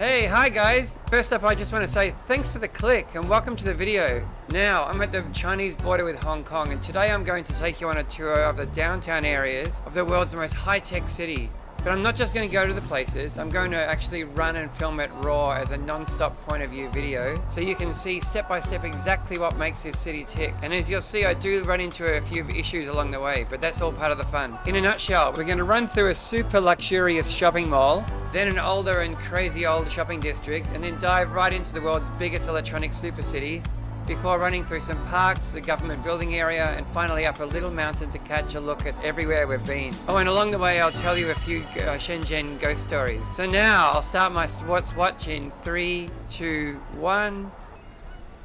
Hey, hi guys! First up, I just want to say thanks for the click and welcome to the video. Now, I'm at the Chinese border with Hong Kong, and today I'm going to take you on a tour of the downtown areas of the world's most high-tech city. But I'm not just going to go to the places, I'm going to actually run and film it raw as a non-stop point of view video, so you can see step by step exactly what makes this city tick. And as you'll see, I do run into a few issues along the way, but that's all part of the fun. In a nutshell, we're going to run through a super luxurious shopping mall, then an older and crazy old shopping district, and then dive right into the world's biggest electronic super city, before running through some parks, the government building area, and finally up a little mountain to catch a look at everywhere we've been. Oh, and along the way I'll tell you a few Shenzhen ghost stories. So now I'll start my What's Watch in 3, 2, 1.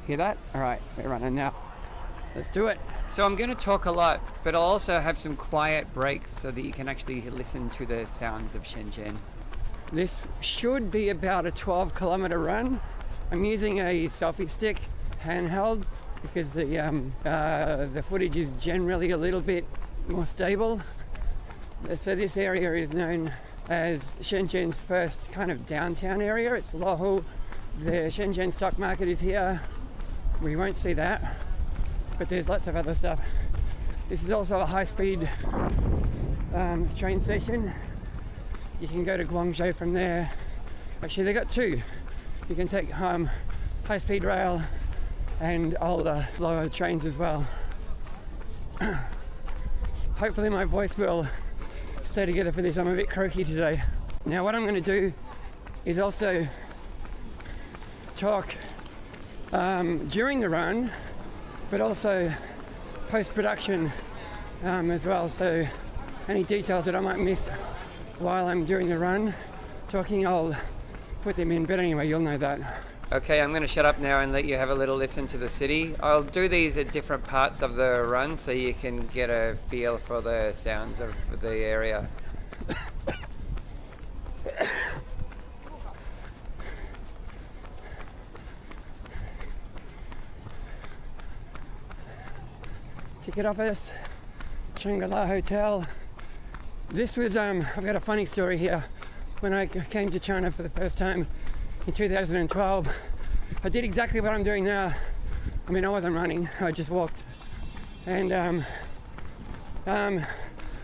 Hear that? Alright, we're running now. Let's do it. So I'm going to talk a lot, but I'll also have some quiet breaks so that you can actually listen to the sounds of Shenzhen. This should be about a 12-kilometer run. I'm using a selfie stick, handheld, because the footage is generally a little bit more stable. So this area is known as Shenzhen's first kind of downtown area. It's Luohu. The Shenzhen stock market is here. We won't see that, but there's lots of other stuff. This is also a high-speed train station. You can go to Guangzhou from there. Actually, they got two. You can take high-speed rail and older, slower trains as well. Hopefully my voice will stay together for this. I'm a bit croaky today. Now what I'm going to do is also talk during the run, but also post-production as well. So any details that I might miss while I'm doing the run, I'll put them in. But anyway, you'll know that. Okay, I'm going to shut up now and let you have a little listen to the city. I'll do these at different parts of the run so you can get a feel for the sounds of the area. Ticket office, Shangri-La Hotel. This was, I've got a funny story here. When I came to China for the first time in 2012, I did exactly what I'm doing now. I mean, I wasn't running, I just walked. And I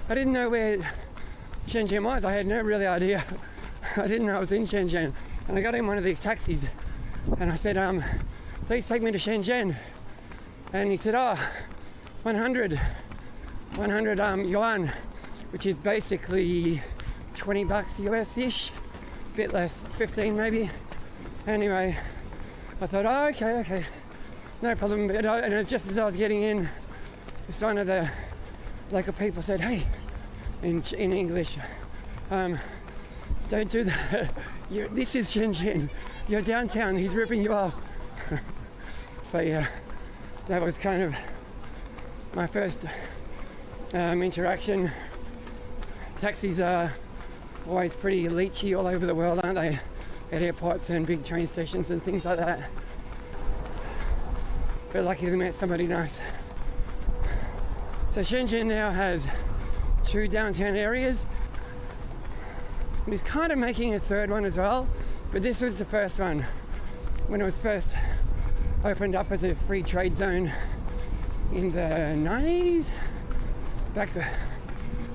didn't know where Shenzhen was. I had no really idea. I didn't know I was in Shenzhen. And I got in one of these taxis and I said, please take me to Shenzhen. And he said, 100 yuan, which is basically $20 US-ish, a bit less, 15 maybe. Anyway, I thought, okay, no problem. But and just as I was getting in, one of the local people said, hey, in English, don't do that. This is Shenzhen. You're downtown. He's ripping you off. So yeah, that was kind of my first interaction. Taxis are always pretty leechy all over the world, aren't they? At airports and big train stations and things like that. But lucky to meet somebody nice. So Shenzhen now has two downtown areas. And it's kind of making a third one as well, but this was the first one when it was first opened up as a free trade zone in the 90s.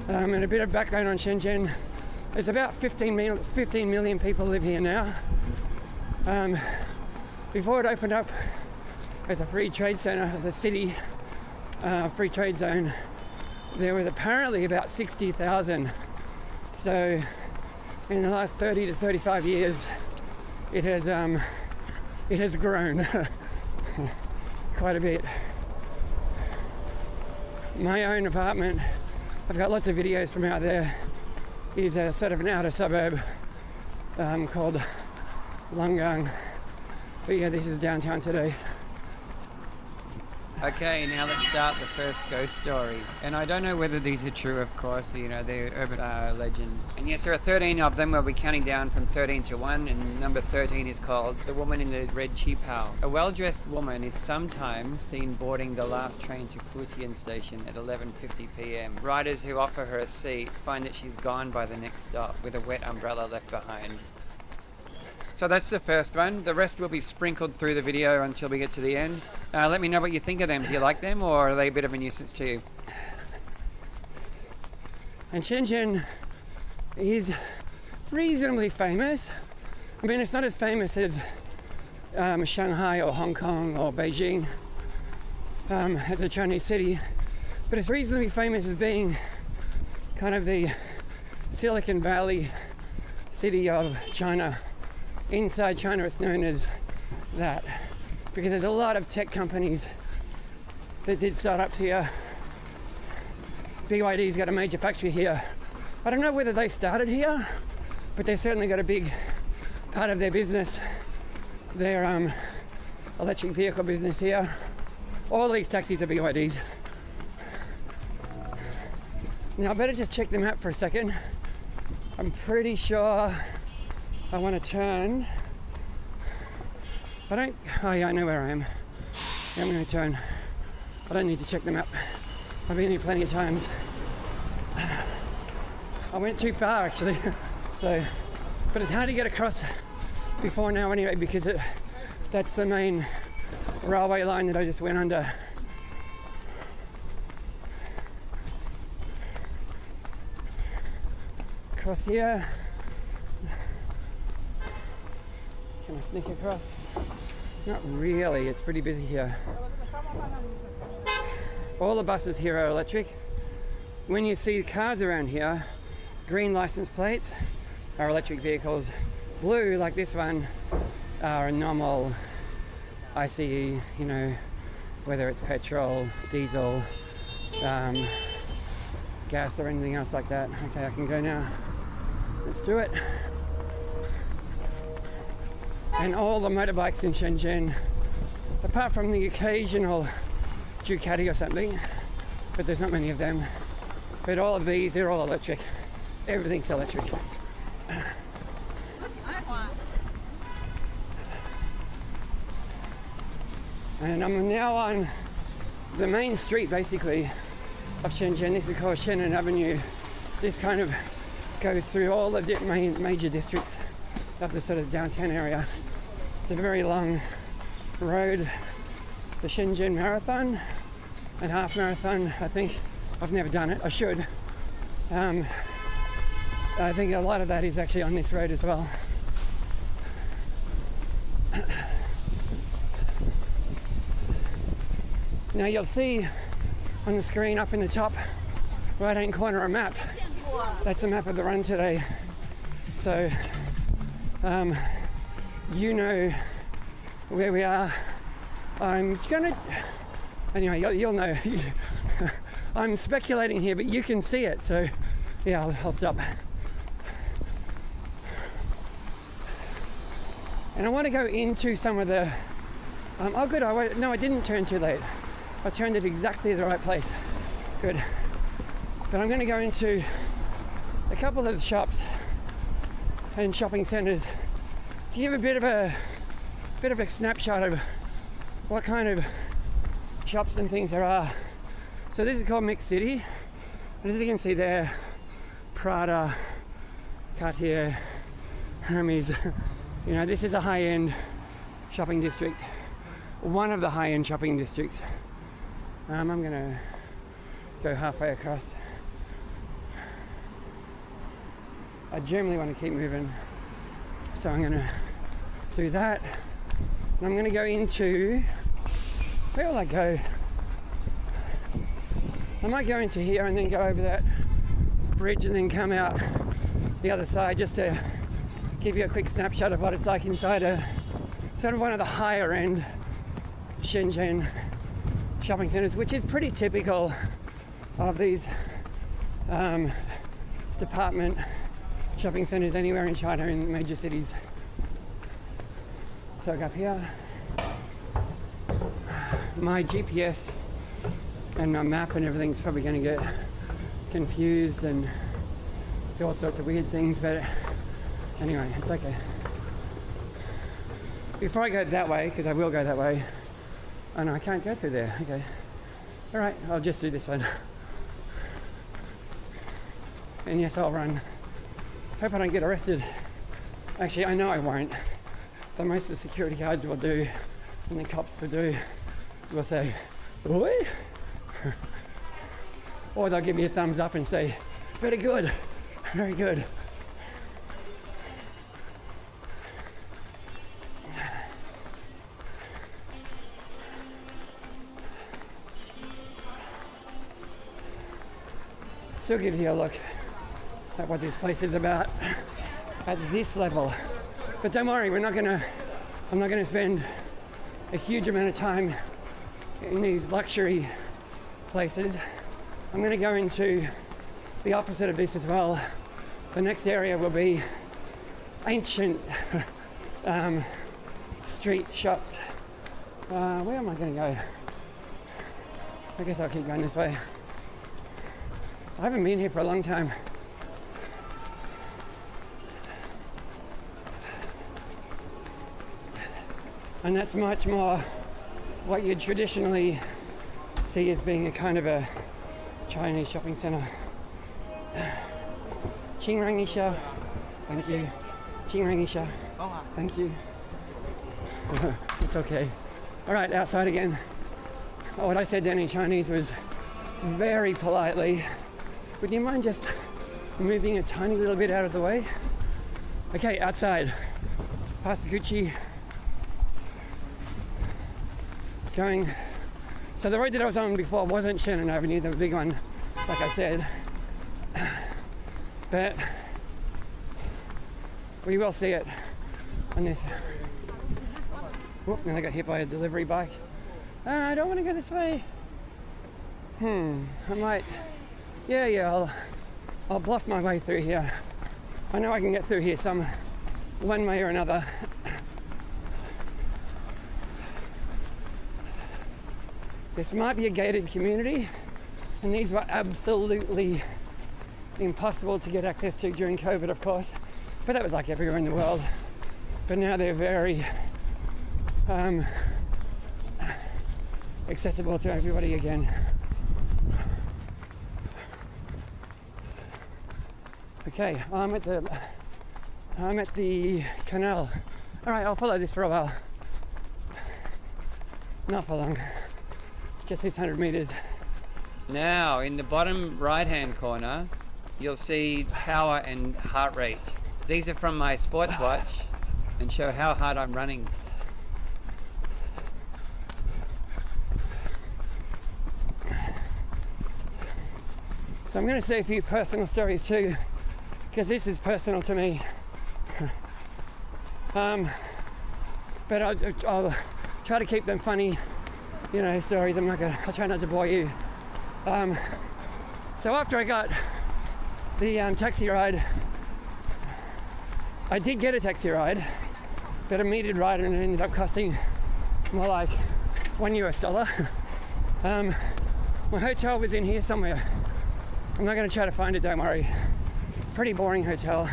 And a bit of background on Shenzhen. There's about 15 million people live here now. Before it opened up as a free trade center, as a city free trade zone, there was apparently about 60,000. So in the last 30 to 35 years, it has grown quite a bit. My own apartment, I've got lots of videos from out there, is a sort of an outer suburb called Langang. But yeah, this is downtown today. Okay, now let's start the first ghost story. And I don't know whether these are true, of course, you know, they're urban legends. And yes, there are 13 of them. We'll be counting down from 13 to 1, and number 13 is called The Woman in the Red Qipao. A well-dressed woman is sometimes seen boarding the last train to Fujian Station at 11:50 p.m. Riders who offer her a seat find that she's gone by the next stop, with a wet umbrella left behind. So that's the first one. The rest will be sprinkled through the video until we get to the end. Let me know what you think of them. Do you like them, or are they a bit of a nuisance to you? And Shenzhen is reasonably famous. I mean, it's not as famous as Shanghai or Hong Kong or Beijing as a Chinese city, but it's reasonably famous as being kind of the Silicon Valley city of China. Inside China it's known as that because there's a lot of tech companies that did start up here. BYD's got a major factory here. I don't know whether they started here, but they've certainly got a big part of their business, their electric vehicle business here. All these taxis are BYDs. Now I better just check the map for a second. I'm pretty sure I want to turn. Oh yeah, I know where I am. Yeah, I'm going to turn. I don't need to check the map. I've been here plenty of times. I went too far actually. So, but it's hard to get across before now anyway because that's the main railway line that I just went under. Across here. Can I sneak across? Not really, it's pretty busy here. All the buses here are electric. When you see cars around here, green license plates are electric vehicles. Blue, like this one, are a normal ICE, you know, whether it's petrol, diesel, gas or anything else like that. Okay, I can go now. Let's do it. And all the motorbikes in Shenzhen, apart from the occasional Ducati or something, but there's not many of them, but all of these, they're all electric. Everything's electric. And I'm now on the main street basically of Shenzhen. This is called Shenzhen Avenue. This kind of goes through all the major districts of the sort of downtown area. It's a very long road. The Shenzhen Marathon and half marathon, I think. I've never done it, I should. I think a lot of that is actually on this road as well. Now you'll see on the screen up in the top right hand corner a map. That's a map of the run today. So you know where we are. I'm gonna, anyway, you'll know. I'm speculating here, but you can see it, so yeah, I'll stop. And I want to go into some of the, oh good, no, I didn't turn too late. I turned at exactly the right place. Good. But I'm going to go into a couple of shops and shopping centers to give a bit of a snapshot of what kind of shops and things there are. So this is called MixC City, and as you can see there, Prada, Cartier, Hermes. You know, this is a high-end shopping district, one of the high-end shopping districts. I'm gonna go halfway across. I generally want to keep moving, so I'm gonna do that. And I'm gonna go into, where will I go? I might go into here and then go over that bridge and then come out the other side just to give you a quick snapshot of what it's like inside a sort of one of the higher end Shenzhen shopping centers, which is pretty typical of these department shopping centers anywhere in China in major cities. So I go up here. My GPS and my map and everything's probably going to get confused and do all sorts of weird things, but anyway, it's okay. Before I go that way, because I will go that way. Oh no, I can't go through there. Okay. Alright, I'll just do this one. And yes, I'll run. Hope I don't get arrested. Actually, I know I won't. that most of the security guards will do and the cops will say, "Oi?" Or they'll give you a thumbs up and say, "Very good, very good." Still gives you a look at what this place is about at this level. But don't worry, I'm not gonna spend a huge amount of time in these luxury places. I'm gonna go into the opposite of this as well. The next area will be ancient street shops. Where am I gonna go? I guess I'll keep going this way. I haven't been here for a long time. And that's much more what you'd traditionally see as being a kind of a Chinese shopping center. Qingrangisha. Thank you. Qingrangisha. Thank you. It's okay. All right, outside again. What I said then in Chinese was very politely, would you mind just moving a tiny little bit out of the way? Okay, outside. Past Gucci. Going. So the road that I was on before wasn't Shenzhen Avenue, the big one, like I said. But we will see it on this. Whoop, and I got hit by a delivery bike. I don't want to go this way. I might. Yeah, I'll bluff my way through here. I know I can get through here one way or another. This might be a gated community, and these were absolutely impossible to get access to during COVID, of course, but that was like everywhere in the world. But now they're very accessible to everybody again. Okay, I'm at the canal. All right, I'll follow this for a while. Not for long. Just 600 meters. Now, in the bottom right-hand corner, you'll see power and heart rate. These are from my sports watch and show how hard I'm running. So I'm going to say a few personal stories too, because this is personal to me. But I'll try to keep them funny, stories. I'll try not to bore you. So after I got the taxi ride, I did get a taxi ride, but a metered ride, and it ended up costing more like $1. My hotel was in here somewhere. I'm not going to try to find it, don't worry. Pretty boring hotel.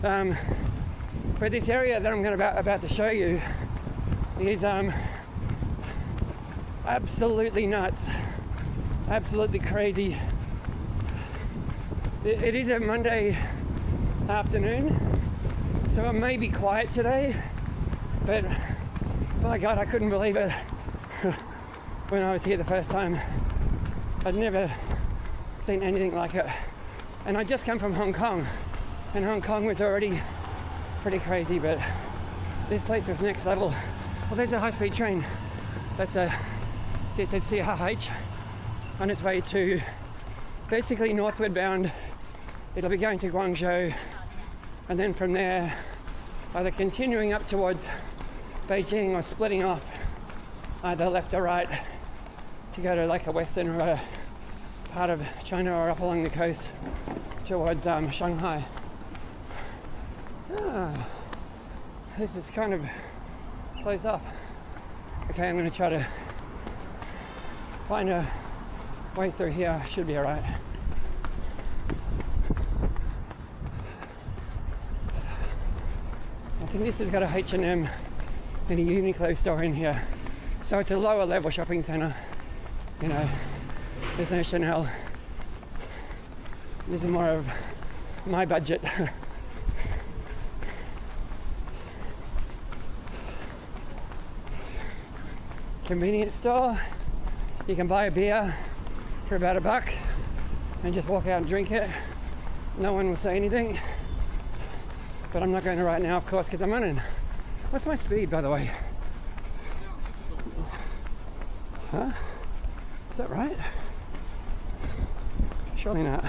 But this area that I'm about to show you is absolutely nuts, absolutely crazy. It is a Monday afternoon, so it may be quiet today, but my God, I couldn't believe it when I was here the first time. I'd never seen anything like it, and I just come from Hong Kong, and Hong Kong was already pretty crazy, but this place was next level. Well, there's a high-speed train. It says CRH on its way to basically northward bound. It'll be going to Guangzhou, and then from there either continuing up towards Beijing or splitting off either left or right to go to like a western or a part of China or up along the coast towards Shanghai. This is kind of closed off. Okay, I'm going to try to find a way through here. Should be alright. I think this has got a H&M and a Uniqlo store in here. So it's a lower level shopping centre. There's no Chanel. This is more of my budget. convenience store. You can buy a beer for about $1 and just walk out and drink it. No one will say anything. But I'm not going to right now, of course, because I'm running. What's my speed, by the way? Huh? Is that right? Surely not.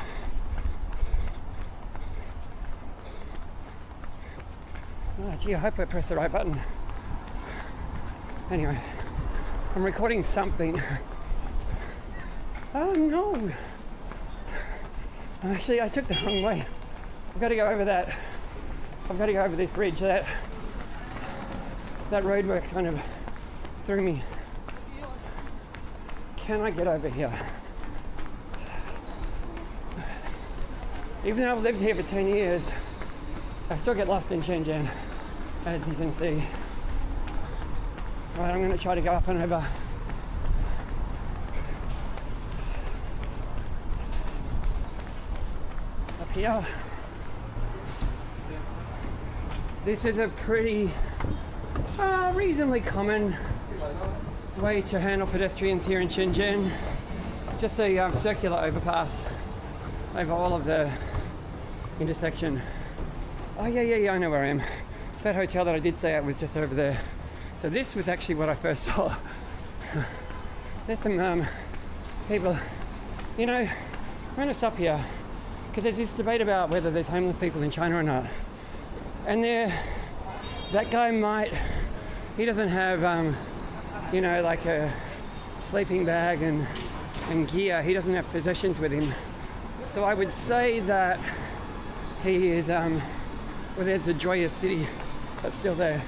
Oh, gee, I hope I pressed the right button. Anyway, I'm recording something. Oh no! Actually, I took the wrong way. I've got to go over that. I've got to go over this bridge. That roadwork kind of threw me. Can I get over here? Even though I've lived here for 10 years, I still get lost in Shenzhen, as you can see. Right, I'm going to try to go up and over. Up here. This is a pretty reasonably common way to handle pedestrians here in Shenzhen. Just a circular overpass over all of the intersection. Oh yeah, I know where I am. That hotel that I did say it was just over there. So this was actually what I first saw. There's some people, you know, I'm gonna stop here because there's this debate about whether there's homeless people in China or not. And that guy he doesn't have, you know, like a sleeping bag and gear. He doesn't have possessions with him. So I would say that he is, well, there's a joyous city that's still there.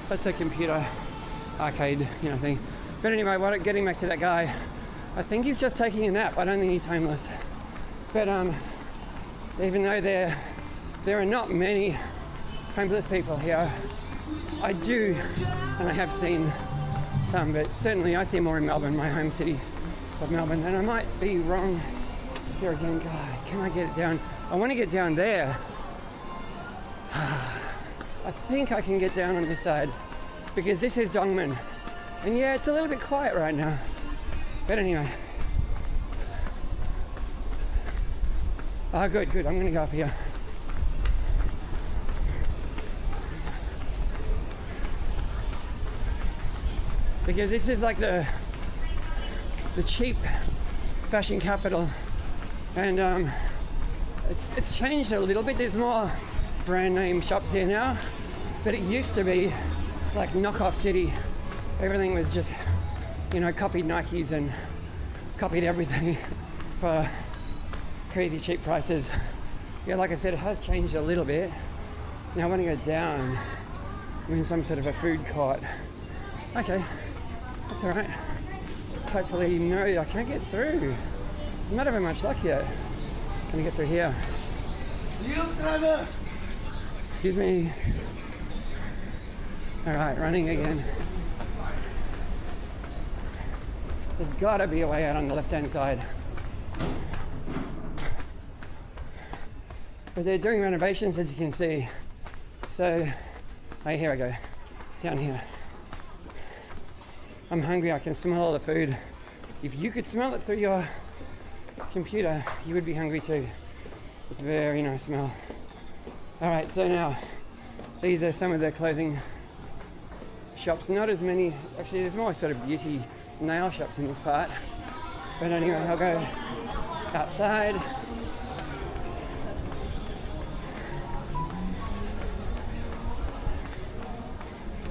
That's a computer arcade, you know, thing. But anyway, getting back to that guy, I think he's just taking a nap. I don't think he's homeless. But even though there are not many homeless people here, I do, and I have seen some, but certainly I see more in Melbourne, my home city of Melbourne, and I might be wrong here again. God, can I get it down? I want to get down there. I think I can get down on this side because this is Dongmen, and yeah, it's a little bit quiet right now, but anyway. Good, I'm gonna go up here. Because this is like the cheap fashion capital, and it's changed a little bit. There's more brand name shops here now, but it used to be like knockoff city. Everything was just, you know, copied Nikes and copied everything for crazy cheap prices. Yeah, like I said, it has changed a little bit. Now I want to go down. I'm in some sort of a food court. Okay. That's all right. Hopefully, no, I can't get through. I'm not having much luck yet. Can I get through here? Excuse me. All right, running again. There's gotta be a way out on the left-hand side. But they're doing renovations, as you can see. So, oh, here I go. Down here. I'm hungry, I can smell all the food. If you could smell it through your computer, you would be hungry too. It's a very nice smell. All right, so now, these are some of the clothing shops. Not as many, actually there's more sort of beauty nail shops in this part. But anyway, I'll go outside.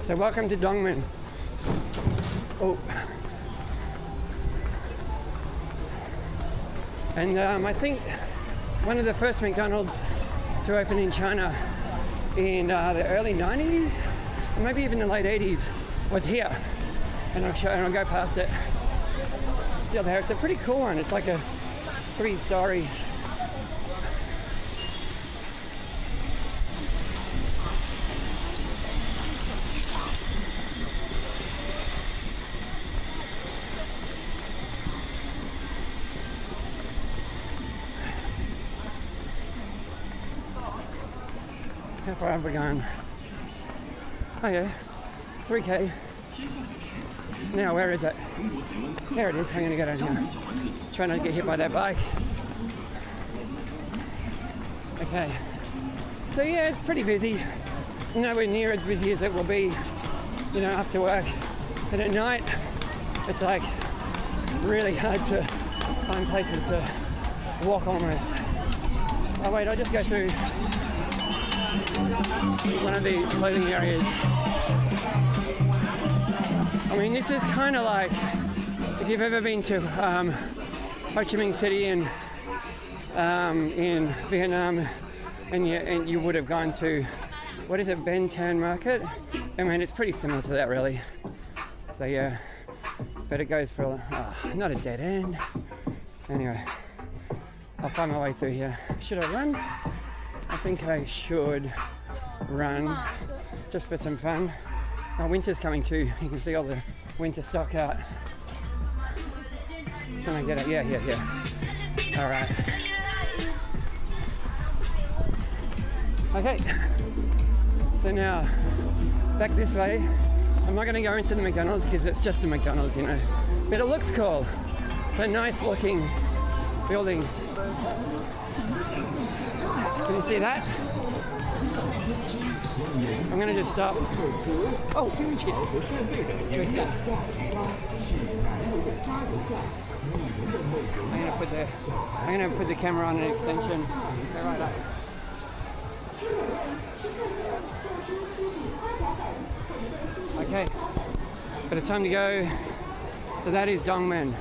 So welcome to Dongmen. Oh, and I think one of the first McDonald's to open in China in the early 90s, or maybe even the late 80s, was here. And I'll go past it. It's still there. It's a pretty cool one. It's like a 3-story. How far have we gone? Oh yeah, 3K. Now, where is it? There it is. I'm gonna go down here. Try not to get hit by that bike. Okay. So yeah, it's pretty busy. It's nowhere near as busy as it will be, you know, after work. And at night, it's like really hard to find places to walk almost. Oh wait, I'll just go through one of the clothing areas. I mean, this is kind of like if you've ever been to Ho Chi Minh City in Vietnam, and you would have gone to, what is it, Dongmen Market? I mean, it's pretty similar to that, really. So yeah, but it goes for not a dead end. Anyway, I'll find my way through here. Should I run? I think I should run just for some fun. Oh, winter's coming too. You can see all the winter stock out. Can I get it? Yeah. All right. Okay. So now, back this way. I'm not going to go into the McDonald's because it's just a McDonald's, you know. But it looks cool. It's a nice looking building. Can you see that? I'm going to just stop. Oh, twisted. I'm going to put the camera on an extension. Go right up. Okay, but it's time to go. So that is Dongmen.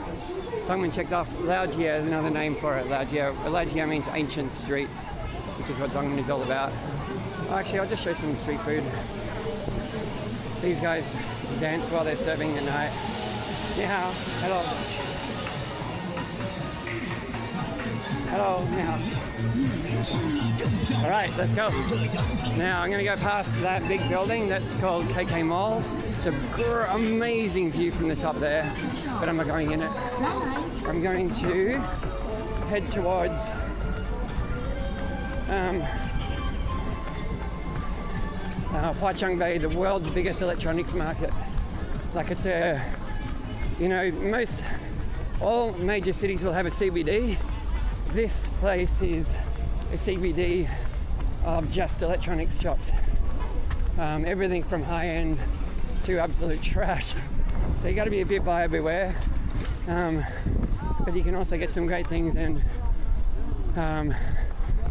Dongmen checked off. Laojia is another name for it. Laojia means ancient street, which is what Dongmen is all about. Actually, I'll just show some street food. These guys dance while they're serving the night. Ni hao. Hello. Hello. Ni hao. All right, let's go. Now I'm going to go past that big building that's called KK Mall. It's an amazing view from the top there, but I'm not going in it. I'm going to head towards Huaqiangbei, the world's biggest electronics market. Like it's a, you know, all major cities will have a CBD. This place is a CBD of just electronics shops. Everything from high-end to absolute trash. So you got to be a bit buyer beware. But you can also get some great things, and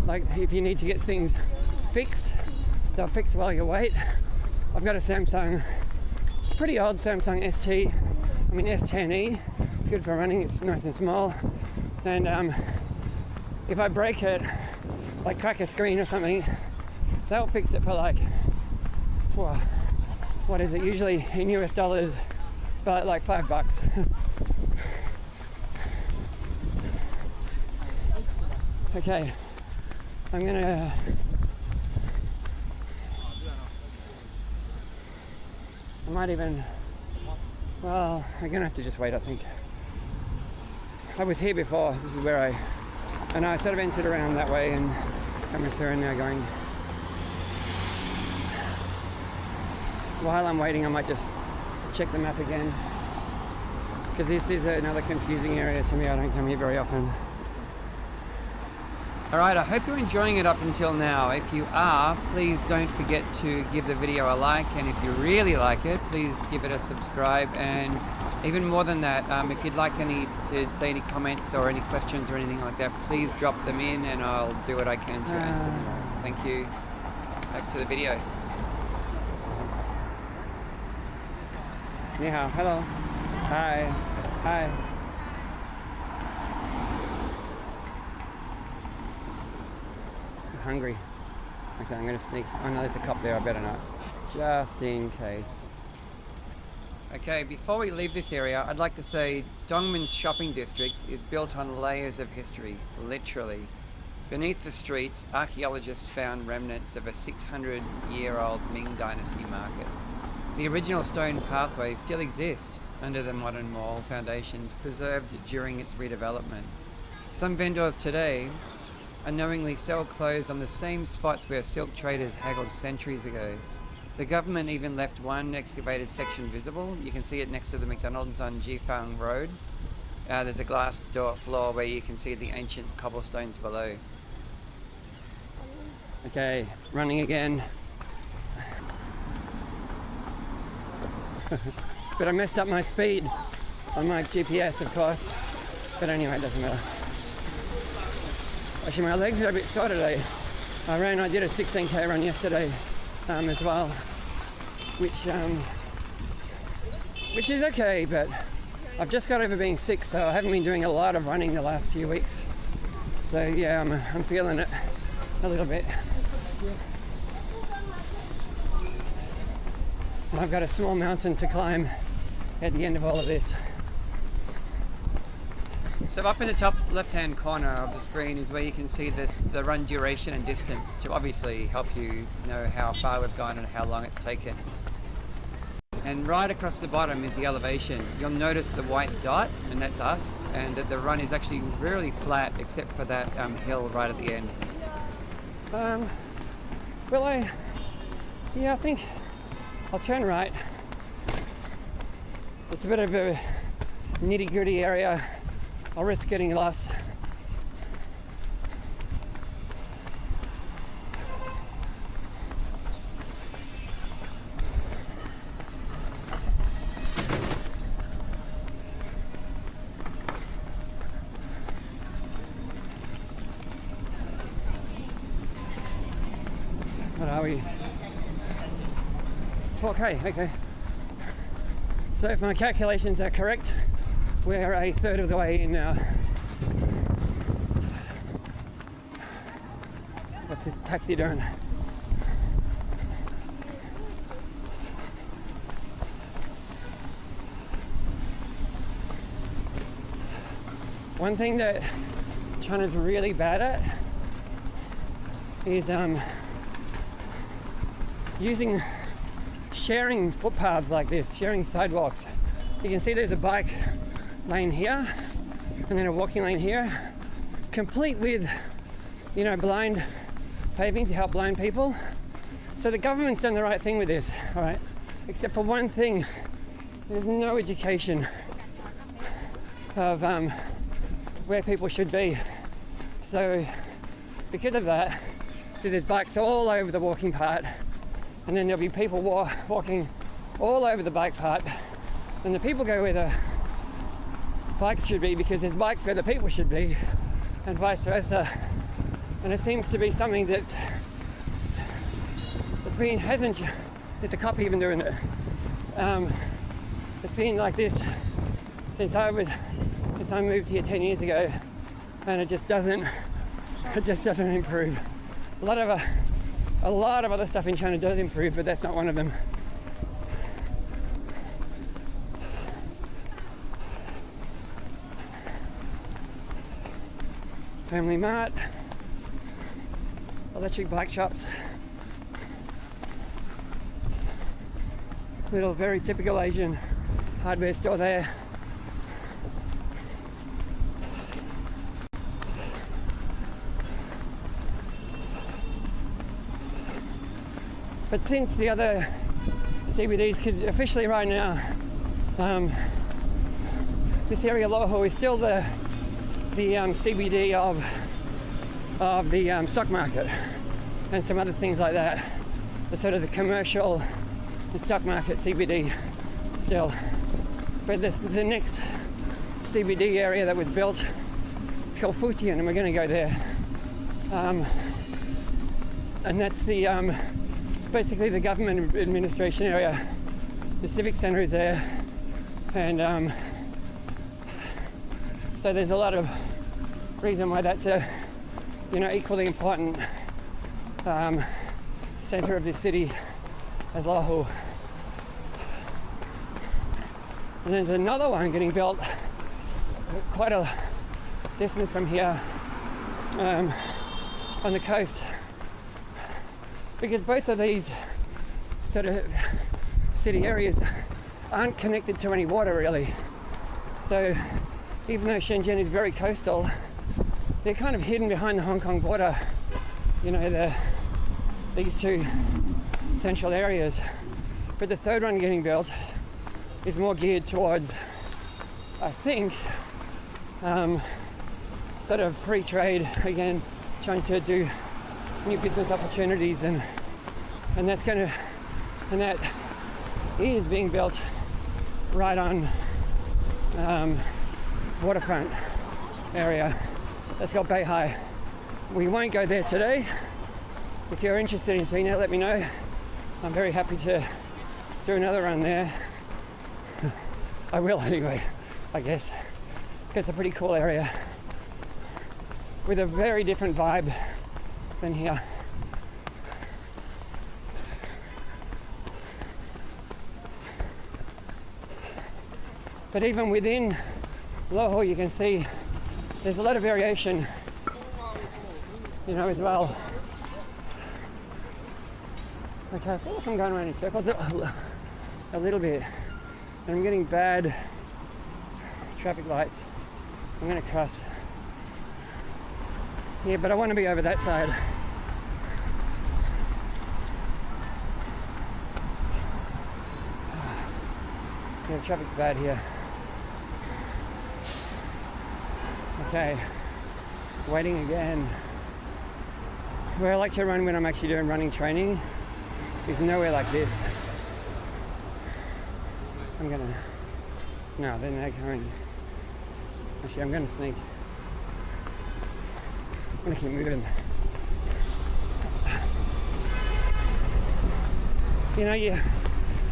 like if you need to get things fixed, they'll fix while you wait. I've got a Samsung, pretty old Samsung S10e. It's good for running, it's nice and small. And if I break it, like crack a screen or something, they'll fix it for like, what is it, usually in US dollars, but like $5. Okay, I might even, well, I'm gonna have to just wait, I think. I was here before. This is where I sort of entered around that way and coming through, and now going. While I'm waiting, I might just check the map again, because this is another confusing area to me. I don't come here very often. Alright, I hope you're enjoying it up until now. If you are, please don't forget to give the video a like, and if you really like it, please give it a subscribe. And even more than that, if you'd like to say any comments or any questions or anything like that, please drop them in and I'll do what I can to answer them all. Thank you. Back to the video. Ni hao. Hello. Hi. Hi. Hungry. Okay, I'm gonna sneak. Oh no, there's a cop there, I better not. Just in case. Okay, before we leave this area, I'd like to say Dongmen's shopping district is built on layers of history, literally. Beneath the streets, archaeologists found remnants of a 600-year-old Ming Dynasty market. The original stone pathways still exist under the modern mall foundations preserved during its redevelopment. Some vendors today unknowingly sell clothes on the same spots where silk traders haggled centuries ago. The government even left one excavated section visible. You can see it next to the McDonald's on Jifang Road. There's a glass door floor where you can see the ancient cobblestones below. Okay, running again. But I messed up my speed on my GPS, of course. But anyway, it doesn't matter. Actually, my legs are a bit sore today. I did a 16k run yesterday as well, which is okay, but I've just got over being sick, so I haven't been doing a lot of running the last few weeks. So yeah, I'm feeling it a little bit. I've got a small mountain to climb at the end of all of this. So up in the top left-hand corner of the screen is where you can see the run duration and distance to obviously help you know how far we've gone and how long it's taken. And right across the bottom is the elevation. You'll notice the white dot, and that's us, and that the run is actually really flat except for that hill right at the end. I think I'll turn right. It's a bit of a nitty-gritty area. I'll risk getting lost. What are we? 4K, okay. So if my calculations are correct, we're a third of the way in now. What's this taxi doing? One thing that China's really bad at is sharing footpaths like this, sharing sidewalks. You can see there's a bike lane here and then a walking lane here, complete with blind paving to help blind people. So the government's done the right thing with this, all right, except for one thing: there's no education of where people should be. So because of that, see, there's bikes all over the walking part, and then there'll be people walking all over the bike part, and the people go where the bikes should be because there's bikes where the people should be, and vice versa. And it seems to be something there's a cop even doing it. It's been like this since I moved here 10 years ago, and it just doesn't improve. A lot of other stuff in China does improve, but that's not one of them. Family Mart, electric bike shops, little very typical Asian hardware store there. But since the other CBDs, because officially right now, this area Luohu is still the CBD of the stock market and some other things like that. The sort of the commercial and stock market CBD still. But the next CBD area that was built, it's called Fujian, and we're going to go there. And that's the basically the government administration area. The Civic Center is there, and so there's a lot of reason why that's a equally important center of the city as Luohu. And there's another one getting built quite a distance from here on the coast, because both of these sort of city areas aren't connected to any water really. So even though Shenzhen is very coastal, they're kind of hidden behind the Hong Kong border. These two essential areas. But the third one getting built is more geared towards, I think, sort of free trade, again, trying to do new business opportunities, and that is being built right on waterfront area. That's got Beihai. We won't go there today. If you're interested in seeing it, let me know. I'm very happy to do another run there. I will anyway, I guess. It's a pretty cool area with a very different vibe than here. But even within Luohu, you can see there's a lot of variation, you know, as well. Okay, I feel like I'm going around in circles a little bit, and I'm getting bad traffic lights. I'm going to cross here, but I want to be over that side. Yeah, traffic's bad here. Okay, waiting again. Where I like to run when I'm actually doing running training is nowhere like this. I'm gonna, no, then they're going. Actually, I'm gonna sneak. I'm gonna keep moving. You know, you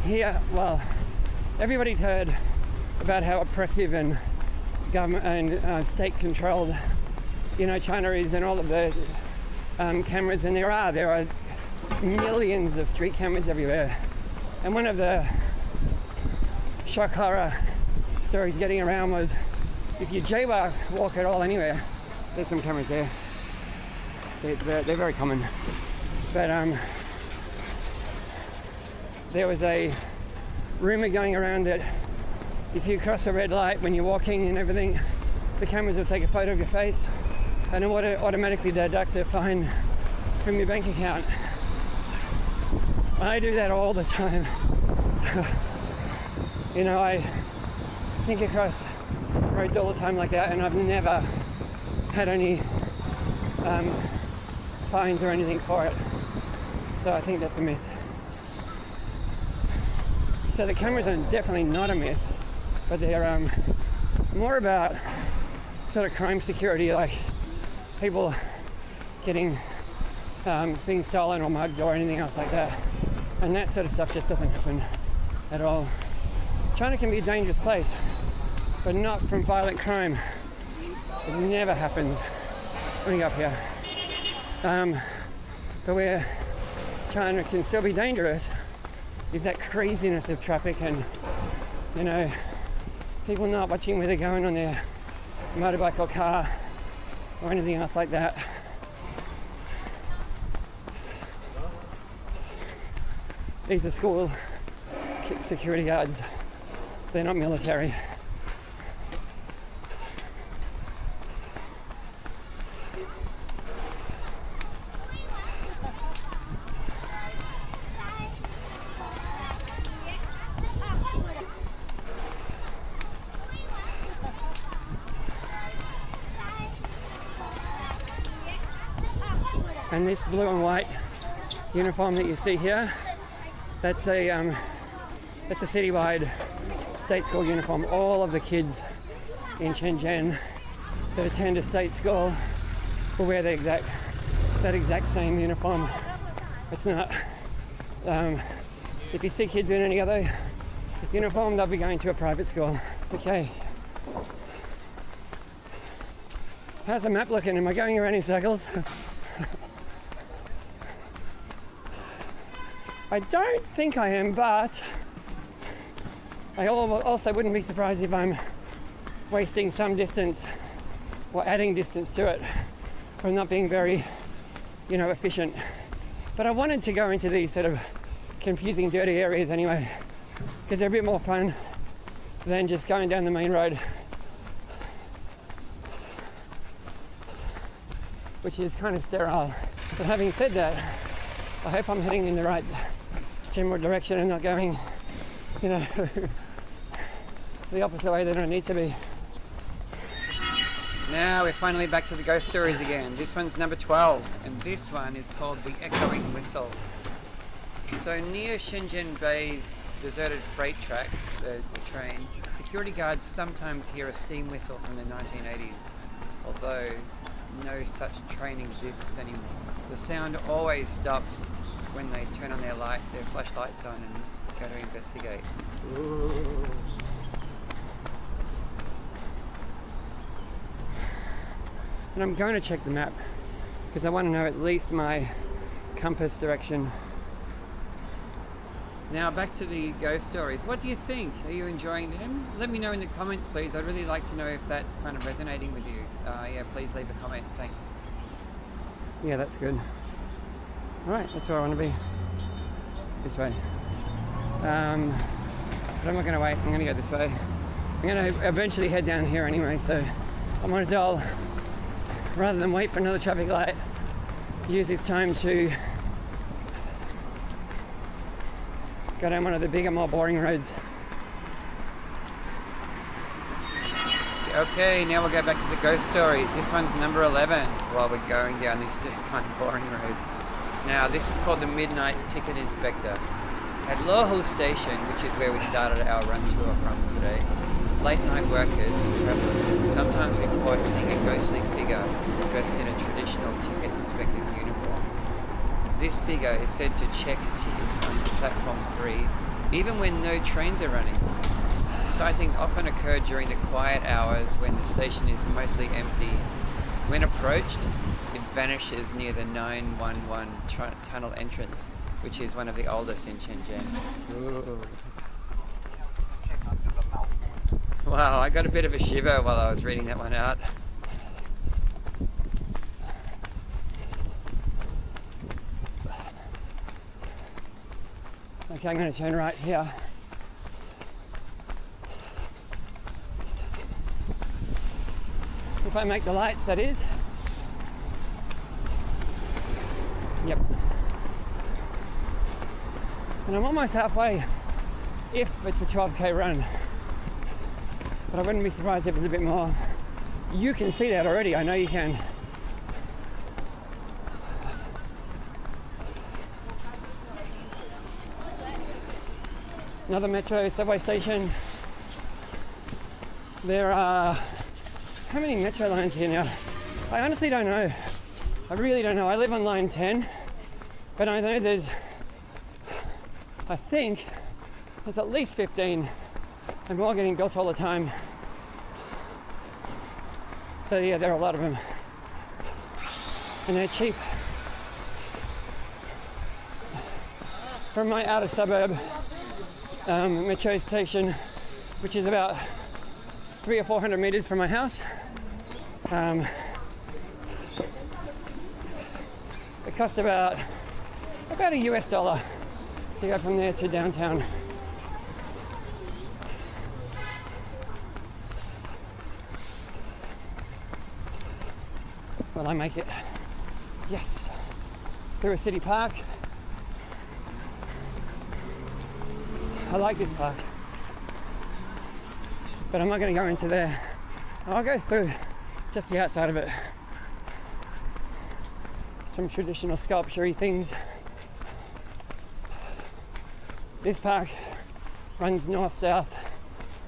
hear, well, everybody's heard about how oppressive and government and state-controlled, you know, China is, and all of the cameras, and there are millions of street cameras everywhere. And one of the shock horror stories getting around was if you jaywalk at all anywhere, there's some cameras there. They're very common. But there was a rumor going around that if you cross a red light when you're walking and everything, the cameras will take a photo of your face and it would automatically deduct a fine from your bank account. I do that all the time. You know, I sneak across roads all the time like that, and I've never had any fines or anything for it. So I think that's a myth. So the cameras are definitely not a myth, but they're more about sort of crime security, like people getting things stolen or mugged or anything else like that. And that sort of stuff just doesn't happen at all. China can be a dangerous place, but not from violent crime. It never happens. When you go up here. But where China can still be dangerous is that craziness of traffic and, you know, people not watching where they're going on their motorbike or car or anything else like that. These are school security guards. They're not military. And this blue and white uniform that you see here, that's a citywide state school uniform. All of the kids in Shenzhen that attend a state school will wear that exact same uniform. It's not, if you see kids in any other uniform, they'll be going to a private school. Okay. How's the map looking? Am I going around in circles? I don't think I am, but I also wouldn't be surprised if I'm wasting some distance or adding distance to it from not being very, you know, efficient. But I wanted to go into these sort of confusing, dirty areas anyway, because they're a bit more fun than just going down the main road, which is kind of sterile. But having said that, I hope I'm heading in the right general direction and not going, you know, the opposite way that I need to be. Now we're finally back to the ghost stories again. This one's number 12, and this one is called The Echoing Whistle. So near Shenzhen Bay's deserted freight tracks, the train, security guards sometimes hear a steam whistle from the 1980s, although no such train exists anymore. The sound always stops when they turn on their flashlights on and go to investigate. Ooh. And I'm going to check the map because I want to know at least my compass direction. Now back to the ghost stories. What do you think? Are you enjoying them? Let me know in the comments, please. I'd really like to know if that's kind of resonating with you. Yeah, please leave a comment. Thanks. Yeah, that's good. All right, that's where I want to be. This way. But I'm not going to wait. I'm going to go this way. I'm going to eventually head down here anyway, so I might as well, rather than wait for another traffic light, use this time to go down one of the bigger, more boring roads. Okay, now we'll go back to the ghost stories. This one's number 11 while we're going down this kind of boring road. Now, this is called the Midnight Ticket Inspector. At Luohu Station, which is where we started our run tour from today, late night workers and travellers sometimes report seeing a ghostly figure dressed in a traditional ticket inspector's uniform. This figure is said to check tickets on platform 3 even when no trains are running. Sightings often occur during the quiet hours when the station is mostly empty. When approached, it vanishes near the 911 tunnel entrance, which is one of the oldest in Shenzhen. Ooh. Wow, I got a bit of a shiver while I was reading that one out. Okay, I'm going to turn right here. If I make the lights, that is. Yep. And I'm almost halfway if it's a 12k run. But I wouldn't be surprised if it's a bit more. You can see that already, I know you can. Another metro subway station. There are, how many metro lines here now? I honestly don't know. I really don't know. I live on line 10, but I know there's, I think there's at least 15 and more getting built all the time. So yeah, there are a lot of them. And they're cheap. From my outer suburb metro station, which is about 300 or 400 meters from my house, it cost about a US dollar to go from there to downtown. Will I make it? Yes. Through a city park. I like this park, but I'm not going to go into there. I'll go through just the outside of it. Some traditional sculpture-y things. This park runs north-south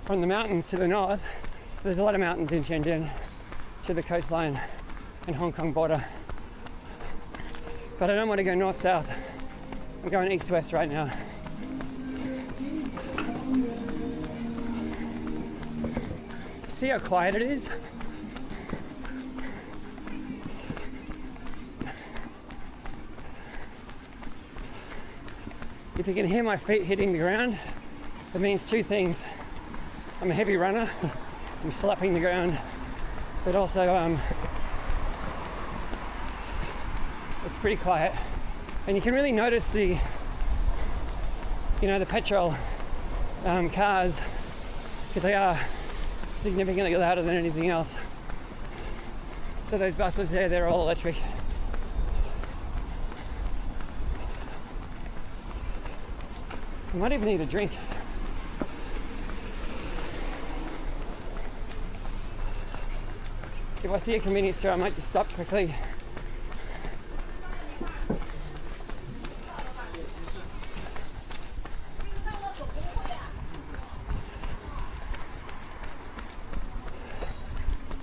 from the mountains to the north. There's a lot of mountains in Shenzhen to the coastline and Hong Kong border. But I don't want to go north-south. I'm going east-west right now. See how quiet it is? If you can hear my feet hitting the ground, it means two things. I'm a heavy runner, I'm slapping the ground, but also it's pretty quiet. And you can really notice the petrol cars, because they are significantly louder than anything else. So those buses there, they're all electric. I might even need a drink. If I see a convenience store, I might just stop quickly.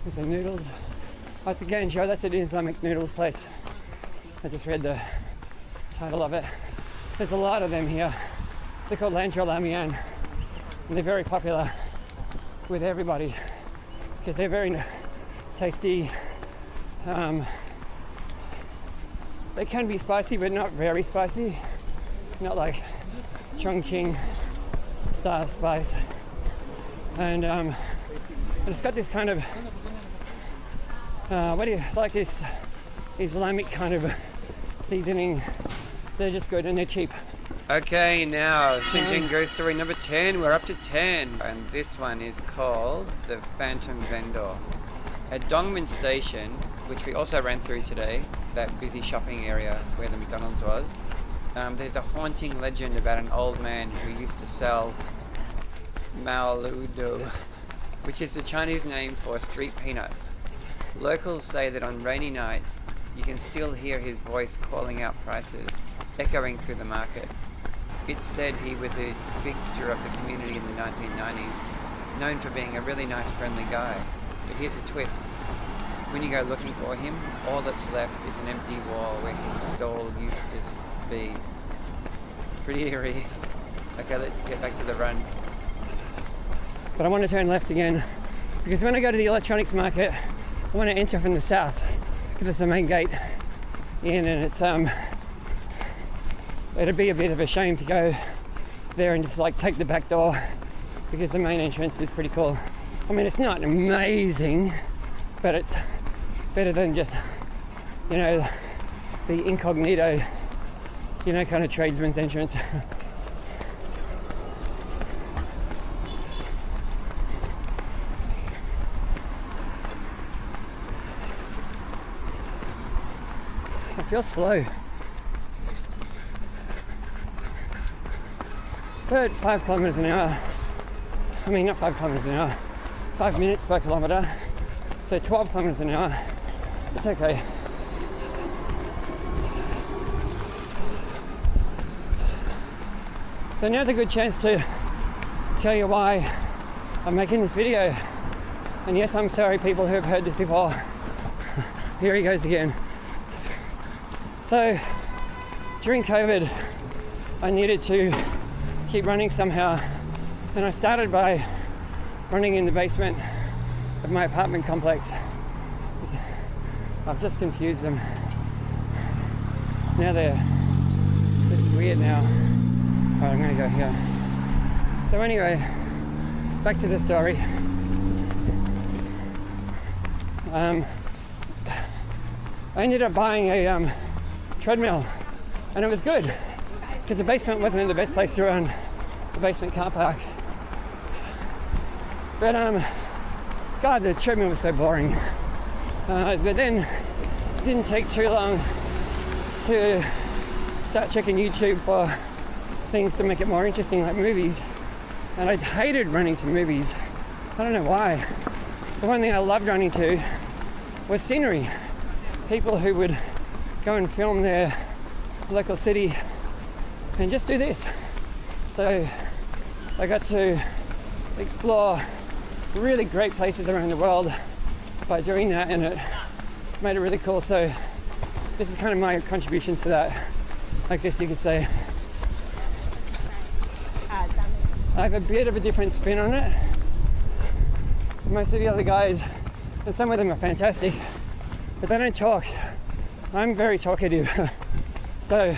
There's some noodles. Once again, Joe, that's an Islamic noodles place. I just read the title of it. There's a lot of them here. They're called Lanzhou Lamian, and they're very popular with everybody because they're very tasty. They can be spicy, but not very spicy. Not like Chongqing style spice. And it's got this kind of like this Islamic kind of seasoning. They're just good and they're cheap. Okay, now Shenzhen ghost story number 10. We're up to 10, and this one is called the Phantom Vendor. At Dongmen Station, which we also ran through today, that busy shopping area where the McDonald's was, there's a haunting legend about an old man who used to sell Maoludo, which is the Chinese name for street peanuts. Locals say that on rainy nights, you can still hear his voice calling out prices, echoing through the market. It's said he was a fixture of the community in the 1990s, known for being a really nice, friendly guy. But here's the twist. When you go looking for him, all that's left is an empty wall where his stall used to be. Pretty eerie. Okay, let's get back to the run. But I want to turn left again, because when I go to the electronics market, I want to enter from the south, because it's the main gate in, and it's it'd be a bit of a shame to go there and just like take the back door, because the main entrance is pretty cool. I mean, it's not amazing, but it's better than just, you know, the incognito, you know, kind of tradesman's entrance. I feel slow. But 5 kilometers an hour. I mean, not 5 kilometers an hour. 5 minutes per kilometer. So 12 kilometers an hour. It's okay. So now's a good chance to tell you why I'm making this video. And yes, I'm sorry people who have heard this before. Here he goes again. So during COVID, I needed to keep running somehow, and I started by running in the basement of my apartment complex. I've just confused them. Now they're just weird now. Alright, I'm gonna go here. So anyway, back to the story. I ended up buying a treadmill, and it was good because the basement wasn't the best place to run, the basement car park. But God, the treadmill was so boring. But then it didn't take too long to start checking YouTube for things to make it more interesting, like movies. And I hated running to movies. I don't know why. The one thing I loved running to was scenery. People who would go and film their local city and just do this. So I got to explore really great places around the world by doing that, and it made it really cool. So this is kind of my contribution to that, I guess you could say. I have a bit of a different spin on it. Most of the other guys, and some of them are fantastic, but they don't talk. I'm very talkative. So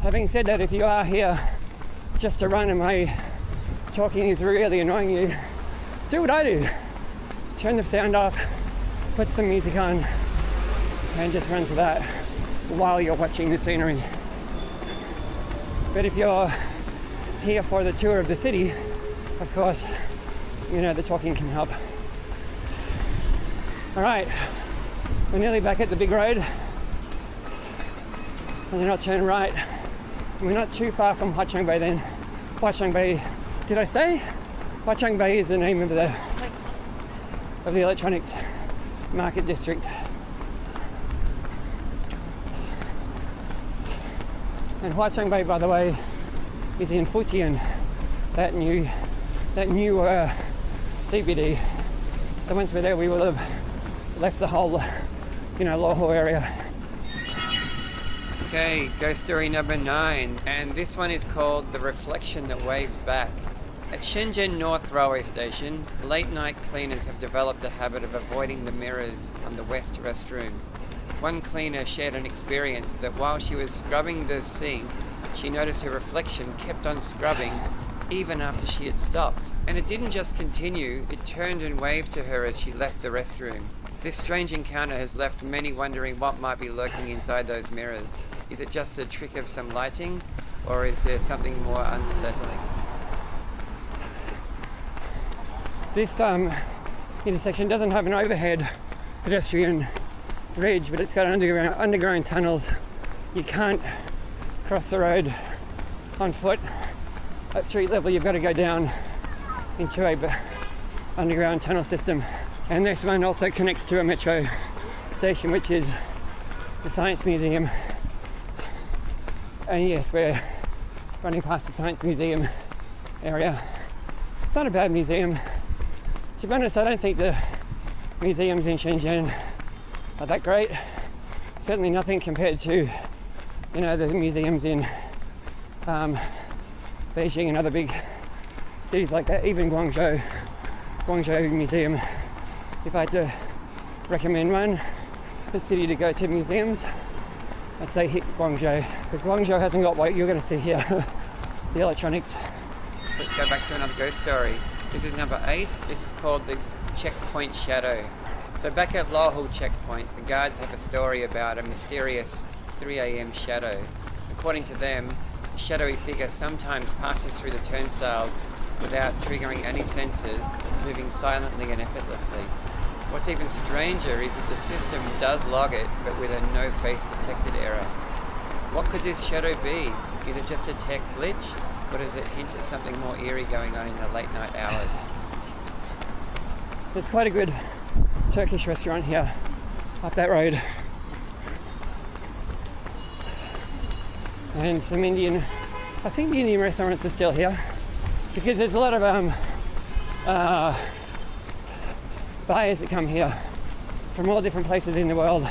having said that, if you are here just to run and my talking is really annoying you, do what I do. Turn the sound off, put some music on, and just run to that while you're watching the scenery. But if you're here for the tour of the city, of course, you know, the talking can help. All right, we're nearly back at the big road. And then I'll turn right. We're not too far from Huaqiangbei then. Huaqiangbei. Did I say? Huaqiangbei is the name of the electronics market district. And Huaqiangbei, by the way, is in Fujian, that new CBD. So once we're there, we will have left the whole, Luohu area. Okay, ghost story number 9, and this one is called The Reflection That Waves Back. At Shenzhen North Railway Station, late night cleaners have developed a habit of avoiding the mirrors on the west restroom. One cleaner shared an experience that while she was scrubbing the sink, she noticed her reflection kept on scrubbing even after she had stopped. And it didn't just continue, it turned and waved to her as she left the restroom. This strange encounter has left many wondering what might be lurking inside those mirrors. Is it just a trick of some lighting, or is there something more unsettling? This intersection doesn't have an overhead pedestrian bridge, but it's got underground tunnels. You can't cross the road on foot at street level. You've got to go down into a underground tunnel system. And this one also connects to a metro station, which is the Science Museum. And yes, we're running past the Science Museum area. It's not a bad museum. To be honest, I don't think the museums in Shenzhen are that great. Certainly nothing compared to, the museums in Beijing and other big cities like that. Even Guangzhou Museum. If I had to recommend one, the city to go to museums, I'd say hit Guangzhou, because Guangzhou hasn't got what you're going to see here, the electronics. Let's go back to another ghost story. This is number 8. This is called the Checkpoint Shadow. So back at Luohu checkpoint, the guards have a story about a mysterious 3 a.m. shadow. According to them, the shadowy figure sometimes passes through the turnstiles without triggering any sensors, moving silently and effortlessly. What's even stranger is that the system does log it, but with a no face detected error. What could this shadow be? Is it just a tech glitch, or does it hint at something more eerie going on in the late night hours? There's quite a good Turkish restaurant here, up that road. And some I think the Indian restaurants are still here, because there's a lot of buyers that come here from all different places in the world,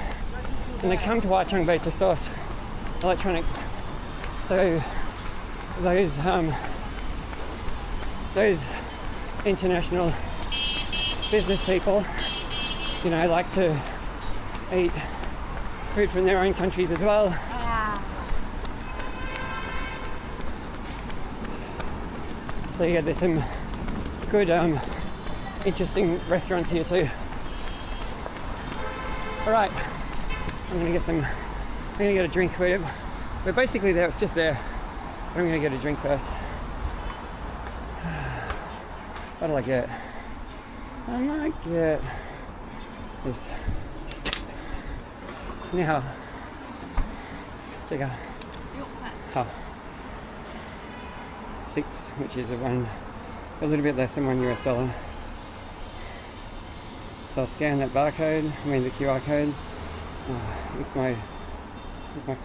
and they come to Huaqiangbei to source electronics. So those international business people, like to eat food from their own countries as well. So yeah, there's some good interesting restaurants here too. Alright, I'm gonna get a drink. We're basically there, it's just there. But I'm gonna get a drink first. What do I get? I might get this. Now, check out. 6, which is a little bit less than $1. So I'll scan that barcode, the QR code. If my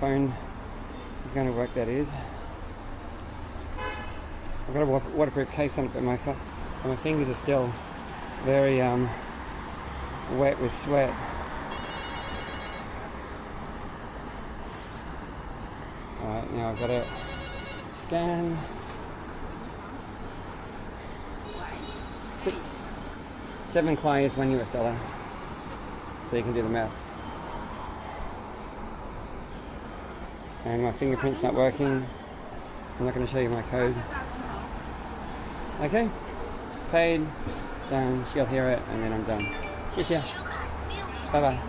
phone is going to work, that is. I've got a waterproof case on it, but my fingers are still very wet with sweat. Alright, now I've got to scan 7 kwai is $1, so you can do the math. And my fingerprint's not working. I'm not going to show you my code. Okay, paid, done. She'll hear it, and then I'm done. Xie. Bye bye.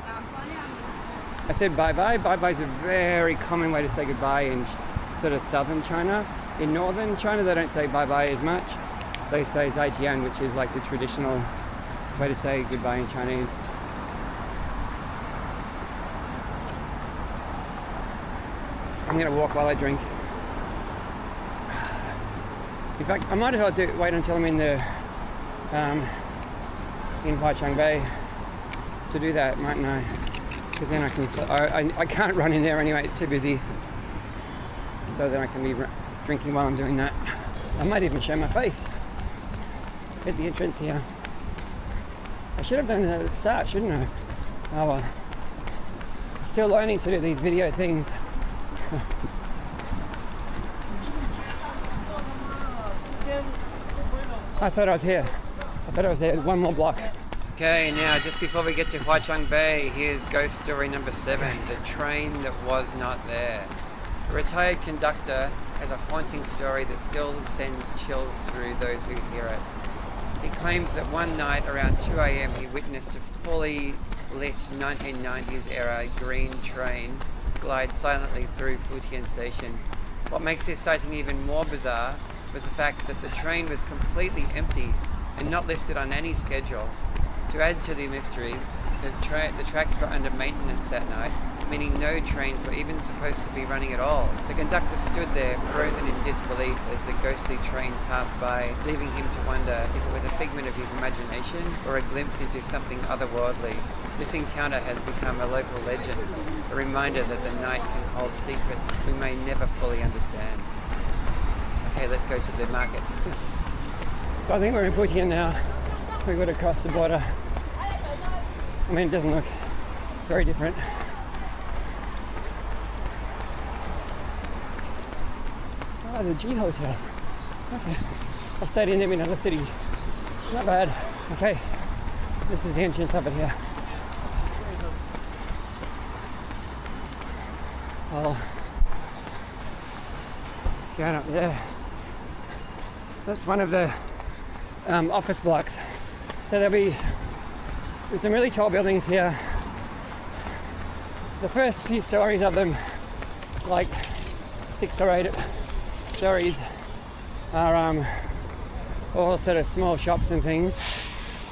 I said bye bye. Bye bye is a very common way to say goodbye in sort of southern China. In northern China, they don't say bye bye as much. They say zaijian, which is like the traditional way to say goodbye in Chinese. I'm gonna walk while I drink. In fact, I might as well wait until I'm in the in Huaqiangbei to do that, mightn't I? Because then I can't run in there anyway, it's too busy. So then I can be drinking while I'm doing that. I might even show my face at the entrance here. I should have done that at the start, shouldn't I? Oh well. I'm still learning to do these video things. I thought I was here. I thought I was there. One more block. Okay, now just before we get to Huaqiangbei, here's ghost story number 7, the train that was not there. A retired conductor has a haunting story that still sends chills through those who hear it. He claims that one night around 2 a.m. he witnessed a fully lit 1990s era green train glide silently through Futian station. What makes this sighting even more bizarre was the fact that the train was completely empty and not listed on any schedule. To add to the mystery, the tracks were under maintenance that night, meaning no trains were even supposed to be running at all. The conductor stood there, frozen in disbelief as the ghostly train passed by, leaving him to wonder if it was a figment of his imagination or a glimpse into something otherworldly. This encounter has become a local legend, a reminder that the night can hold secrets we may never fully understand. Okay, let's go to the market. So I think we're in Futian now. We've got to cross the border. I mean, it doesn't look very different. Oh, the G Hotel. Okay. I've stayed in them in other cities. Not bad. Okay. This is the entrance of it here. Oh. Let's go up there. That's one of the office blocks. So there's some really tall buildings here. The first few stories of them, like 6 or 8 stories, are all sort of small shops and things,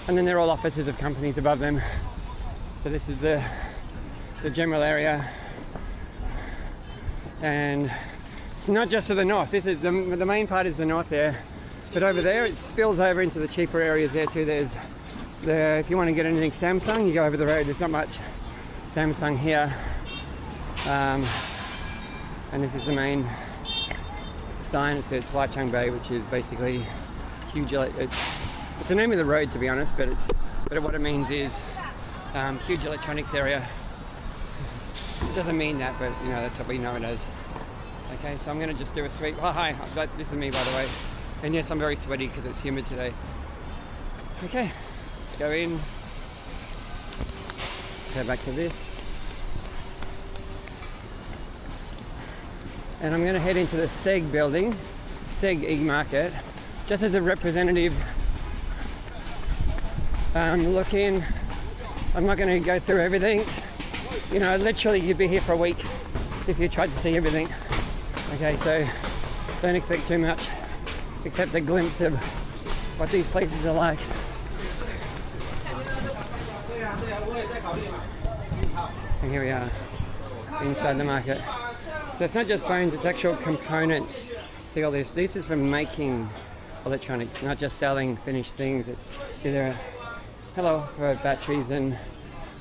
and then they're all offices of companies above them. So this is the general area, and it's not just to the north. This is the main part is the north there, but over there it spills over into the cheaper areas there too. There's if you want to get anything Samsung, you go over the road. There's not much Samsung here, and this is the main sign. It says Huaqiangbei, which is basically huge. It's the name of the road, to be honest, but what it means is huge electronics area. It doesn't mean that, but you know, that's what we know it as. Okay, so I'm going to just do a sweep. Oh hi, this is me, by the way, and yes, I'm very sweaty because it's humid today. Okay, let's go in, go back to this, and I'm going to head into the SEG building, MixC Market, just as a representative look in. I'm not going to go through everything. You know, literally you'd be here for a week if you tried to see everything. Okay, so don't expect too much, except a glimpse of what these places are like. And here we are, inside the market. So it's not just phones, it's actual components. See all this? This is for making electronics, not just selling finished things. It's either for batteries and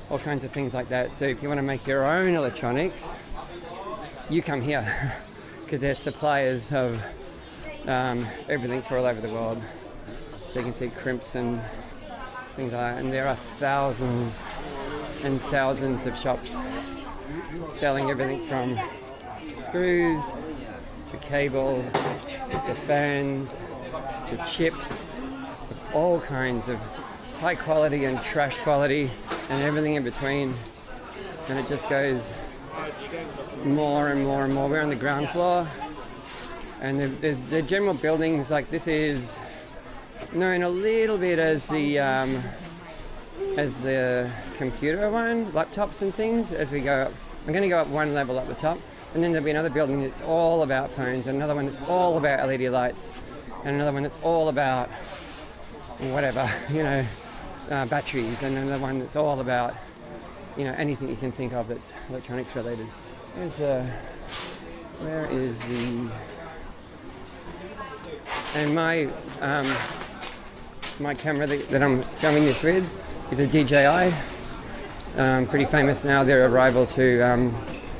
all kinds of things like that. So if you want to make your own electronics, you come here, because they're suppliers of everything for all over the world. So you can see crimps and things like that, and there are thousands and thousands of shops selling everything from screws to cables to fans to chips, all kinds of high quality and trash quality and everything in between. And it just goes more and more and more. We're on the ground floor, and there's the general buildings. Like this is known a little bit as the computer one, laptops and things. As we go up, I'm going to go up one level up the top, and then there'll be another building that's all about phones, and another one that's all about LED lights, and another one that's all about whatever, you know, batteries, and another one that's all about, you know, anything you can think of that's electronics related. Where is the And my my camera that I'm filming this with is a DJI. Pretty famous now. They're a rival to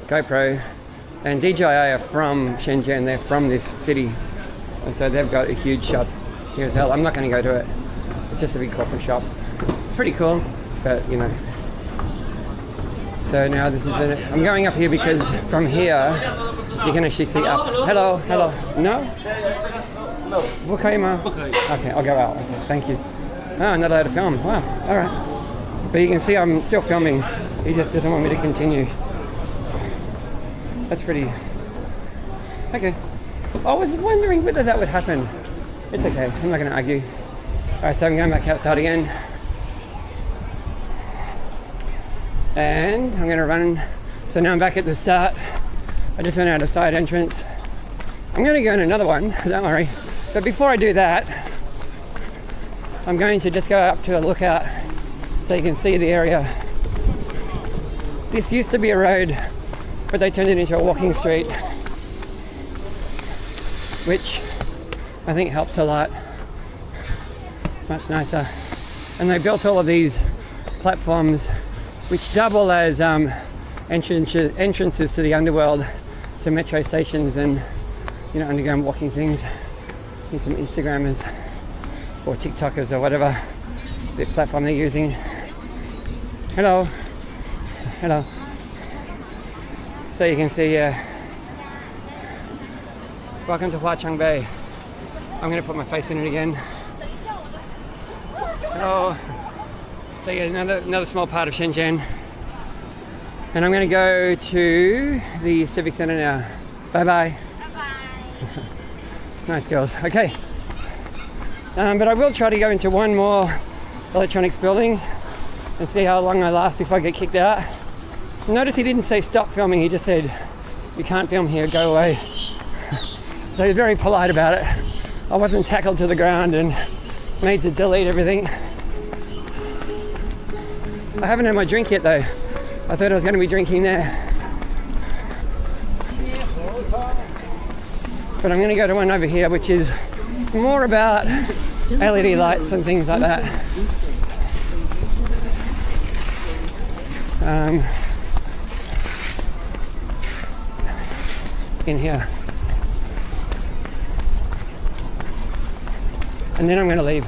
GoPro. And DJI are from Shenzhen. They're from this city. And so they've got a huge shop here as well. I'm not going to go to it. It's just a big corporate shop. It's pretty cool, but you know. So now this is it. I'm going up here because from here you can actually see up. Hello, hello. No? No. Okay, I'll go out. Okay, thank you. Oh, I'm not allowed to film. Wow. All right. But you can see I'm still filming. He just doesn't want me to continue. That's pretty. Okay. I was wondering whether that would happen. It's okay. I'm not going to argue. All right, so I'm going back outside again. And I'm going to run. So now I'm back at the start. I just went out a side entrance. I'm going to go in another one, don't worry. But before I do that, I'm going to just go up to a lookout so you can see the area. This used to be a road, but they turned it into a walking street, which I think helps a lot. It's much nicer. And they built all of these platforms which double as entrances to the underworld, to metro stations and, you know, underground walking things. Here's some Instagrammers or TikTokers or whatever the platform they're using. Hello. Hello. So you can see, welcome to Huaqiangbei. I'm going to put my face in it again. Hello. So yeah, another small part of Shenzhen. And I'm going to go to the Civic Center now. Bye bye. Bye-bye. Nice girls. Okay. But I will try to go into one more electronics building and see how long I last before I get kicked out. Notice he didn't say stop filming, he just said you can't film here, go away. So he's very polite about it. I wasn't tackled to the ground and made to delete everything. I haven't had my drink yet though. I thought I was going to be drinking there. But I'm going to go to one over here which is more about LED lights and things like that. In here. And then I'm going to leave.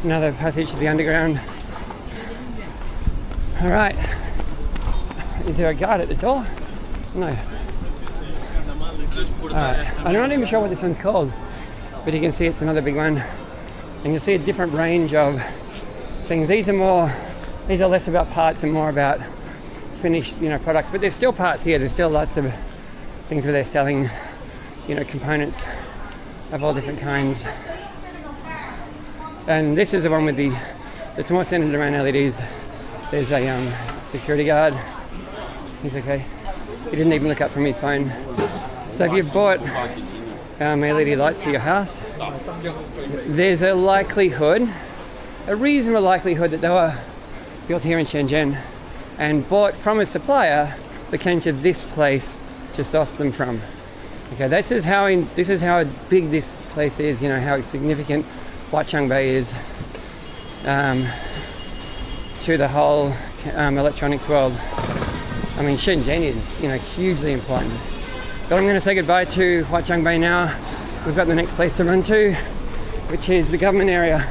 Another passage to the underground. All right. Is there a guard at the door? No. All right. I'm not even sure what this one's called, but you can see it's another big one. And you'll see a different range of things. These are less about parts and more about finished, you know, products. But there's still parts here. There's still lots of things where they're selling, you know, components of all different kinds. And this is the one with it's more centered around LEDs. There's a security guard. He's okay. He didn't even look up from his phone. So if you've bought LED lights for your house, there's a reasonable likelihood that they were built here in Shenzhen and bought from a supplier that came to this place to source them from. Okay, this is how big this place is, you know, how significant Huaqiangbei is to the whole electronics world. I mean, Shenzhen is, you know, hugely important. But I'm going to say goodbye to Huaqiangbei now. We've got the next place to run to, which is the government area.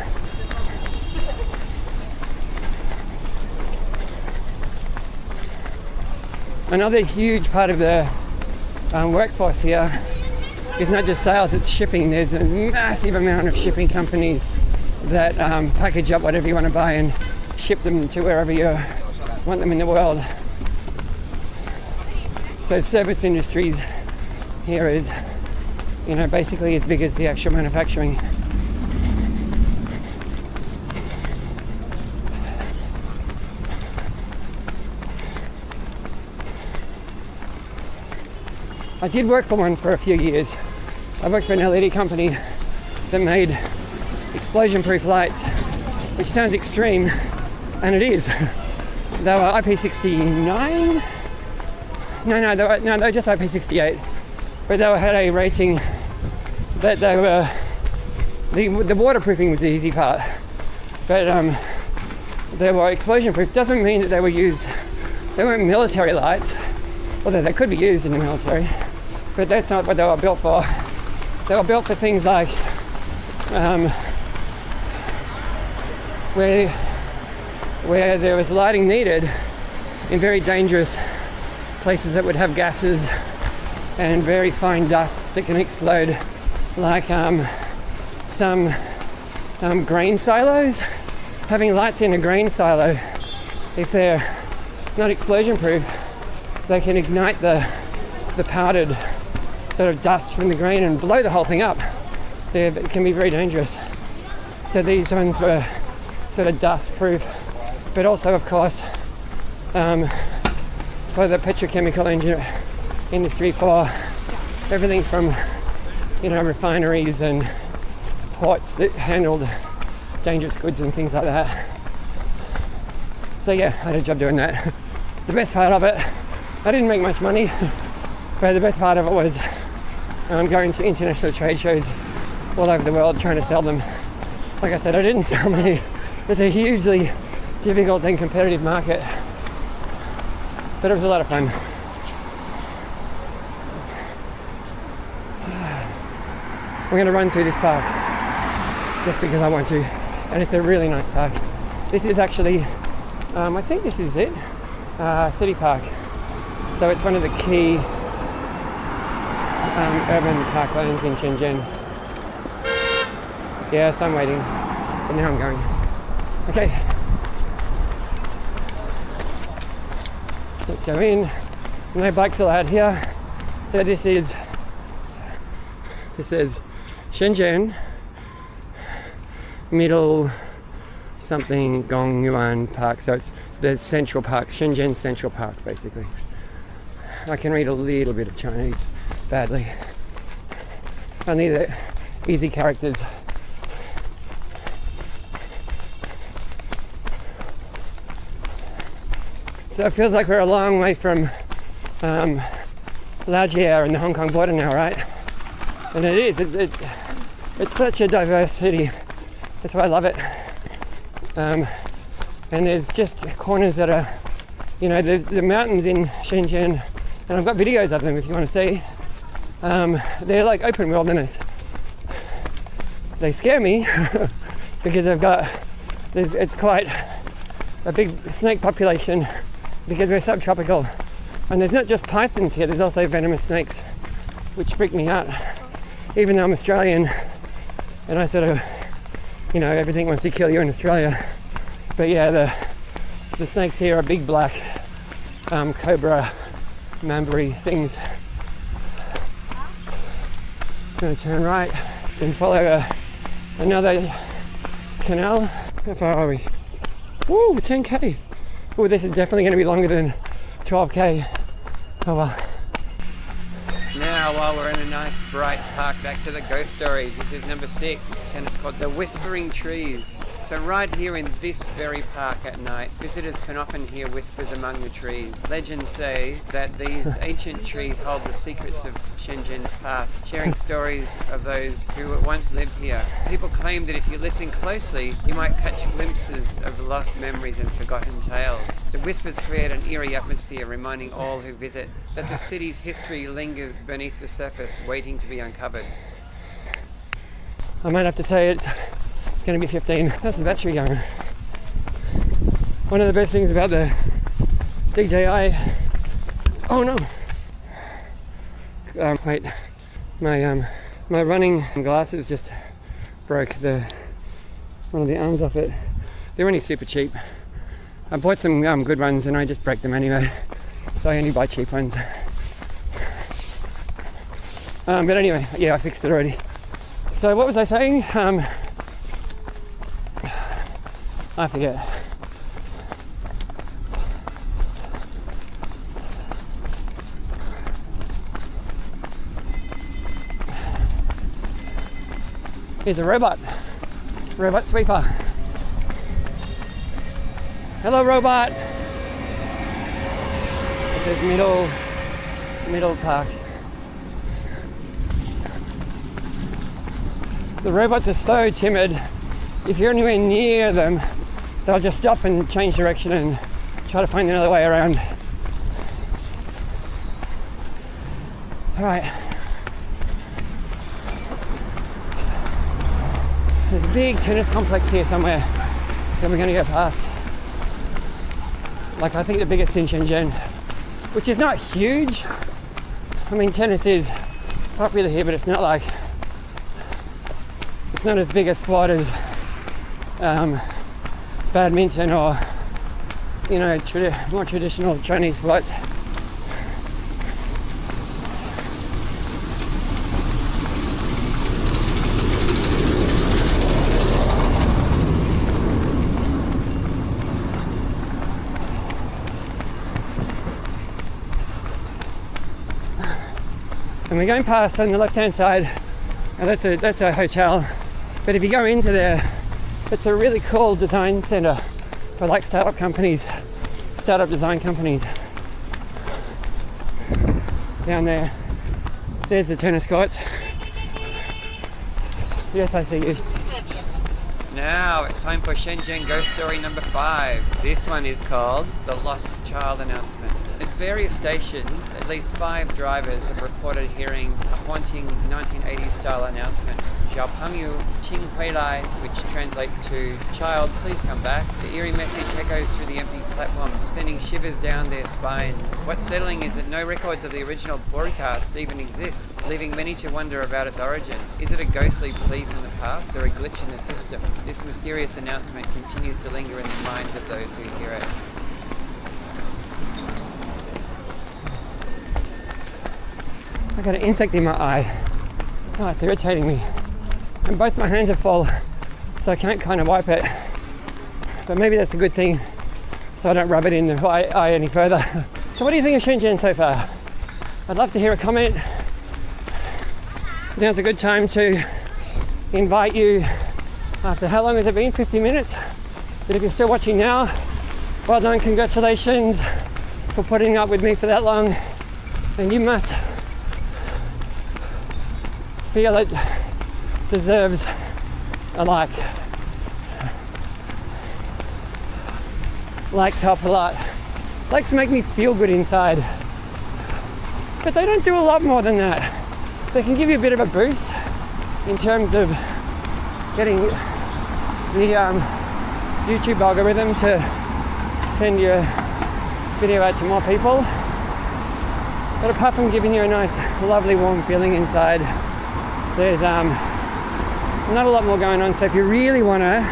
Another huge part of the workforce here is not just sales, it's shipping. There's a massive amount of shipping companies that package up whatever you want to buy and ship them to wherever you want them in the world. So service industries here is, you know, basically as big as the actual manufacturing. I did work for one for a few years. I worked for an LED company that made explosion-proof lights, which sounds extreme, and it is. They were IP69? No, they were just IP68. but they had a rating that they were, the waterproofing was the easy part, but they were explosion proof. Doesn't mean that they were used, they weren't military lights, although they could be used in the military, but that's not what they were built for. They were built for things like where there was lighting needed in very dangerous places that would have gases and very fine dusts that can explode, like some grain silos. Having lights in a grain silo, if they're not explosion proof, they can ignite the powdered sort of dust from the grain and blow the whole thing up. It can be very dangerous. So these ones were sort of dust proof, but also of course for the petrochemical industry, for everything from, you know, refineries and ports that handled dangerous goods and things like that. So yeah, I had a job doing that. The best part of it, I didn't make much money, but the best part of it was going to international trade shows all over the world trying to sell them. Like I said, I didn't sell many. It's a hugely difficult and competitive market, but it was a lot of fun. I'm going to run through this park just because I want to, and it's a really nice park. This is actually, I think this is it, City Park. So it's one of the key urban parklands in Shenzhen. Yeah, so I'm waiting, but now I'm going. Okay, let's go in. No bikes allowed here. So this is Shenzhen Middle something Gongyuan Park. So it's the Central Park, Shenzhen Central Park, basically. I can read a little bit of Chinese badly. Only the easy characters. So it feels like we're a long way from Laojia and the Hong Kong border now, right? And it is. It's such a diverse city. That's why I love it. And there's just corners that are, you know, there's the mountains in Shenzhen, and I've got videos of them if you want to see. They're like open wilderness. They scare me because it's quite a big snake population because we're subtropical. And there's not just pythons here, there's also venomous snakes, which freak me out. Even though I'm Australian, and I sort of, you know, everything wants to kill you in Australia. But yeah, the snakes here are big black cobra, mambari things. I'm gonna turn right and follow another canal. How far are we? Woo, 10k. Oh, this is definitely going to be longer than 12k. Oh well. Now, while we're in a nice bright park, back to the ghost stories. This is number 6, and it's called The Whispering Trees. So right here in this very park at night, visitors can often hear whispers among the trees. Legends say that these ancient trees hold the secrets of Shenzhen's past, sharing stories of those who once lived here. People claim that if you listen closely, you might catch glimpses of lost memories and forgotten tales. The whispers create an eerie atmosphere, reminding all who visit that the city's history lingers beneath the surface, waiting to be uncovered. I might have to say it's going to be 15. How's the battery going? One of the best things about the DJI. Oh no! Wait, my running glasses just broke one of the arms off it. They're only super cheap. I bought some good ones and I just break them anyway, so I only buy cheap ones. But anyway, yeah, I fixed it already. So what was I saying? I forget. Here's a robot sweeper. Hello, robot. It says middle park. The robots are so timid. If you're anywhere near them, they'll just stop and change direction and try to find another way around. All right. There's a big tennis complex here somewhere that we're going to go past. Like, I think the biggest in Shenzhen, which is not huge. I mean, tennis is popular here, but it's not like, it's not as big a sport as badminton or, you know, more traditional Chinese sports. And we're going past on the left-hand side, and that's a hotel. But if you go into there, it's a really cool design center for like startup design companies. Down there, there's the tennis courts. Yes, I see you. Now it's time for Shenzhen Ghost Story number 5. This one is called The Lost Child Announcement. At various stations, at least 5 drivers have reported hearing a haunting 1980s style announcement, Xiao Pengyu Qing Hui Lai, which translates to "Child, please come back." The eerie message echoes through the empty platform, sending shivers down their spines. What's settling is that no records of the original broadcast even exist, leaving many to wonder about its origin. Is it a ghostly plea from the past or a glitch in the system? This mysterious announcement continues to linger in the minds of those who hear it. I got an insect in my eye. Oh, it's irritating me. And both my hands are full, so I can't kind of wipe it. But maybe that's a good thing, so I don't rub it in the eye any further. So what do you think of Shenzhen so far? I'd love to hear a comment. Now's a good time to invite you, after how long has it been? 50 minutes? But if you're still watching now, well done, congratulations for putting up with me for that long. And you must feel it deserves a like. Likes help a lot. Likes make me feel good inside. But they don't do a lot more than that. They can give you a bit of a boost in terms of getting the YouTube algorithm to send your video out to more people. But apart from giving you a nice, lovely, warm feeling inside, there's not a lot more going on. So if you really want to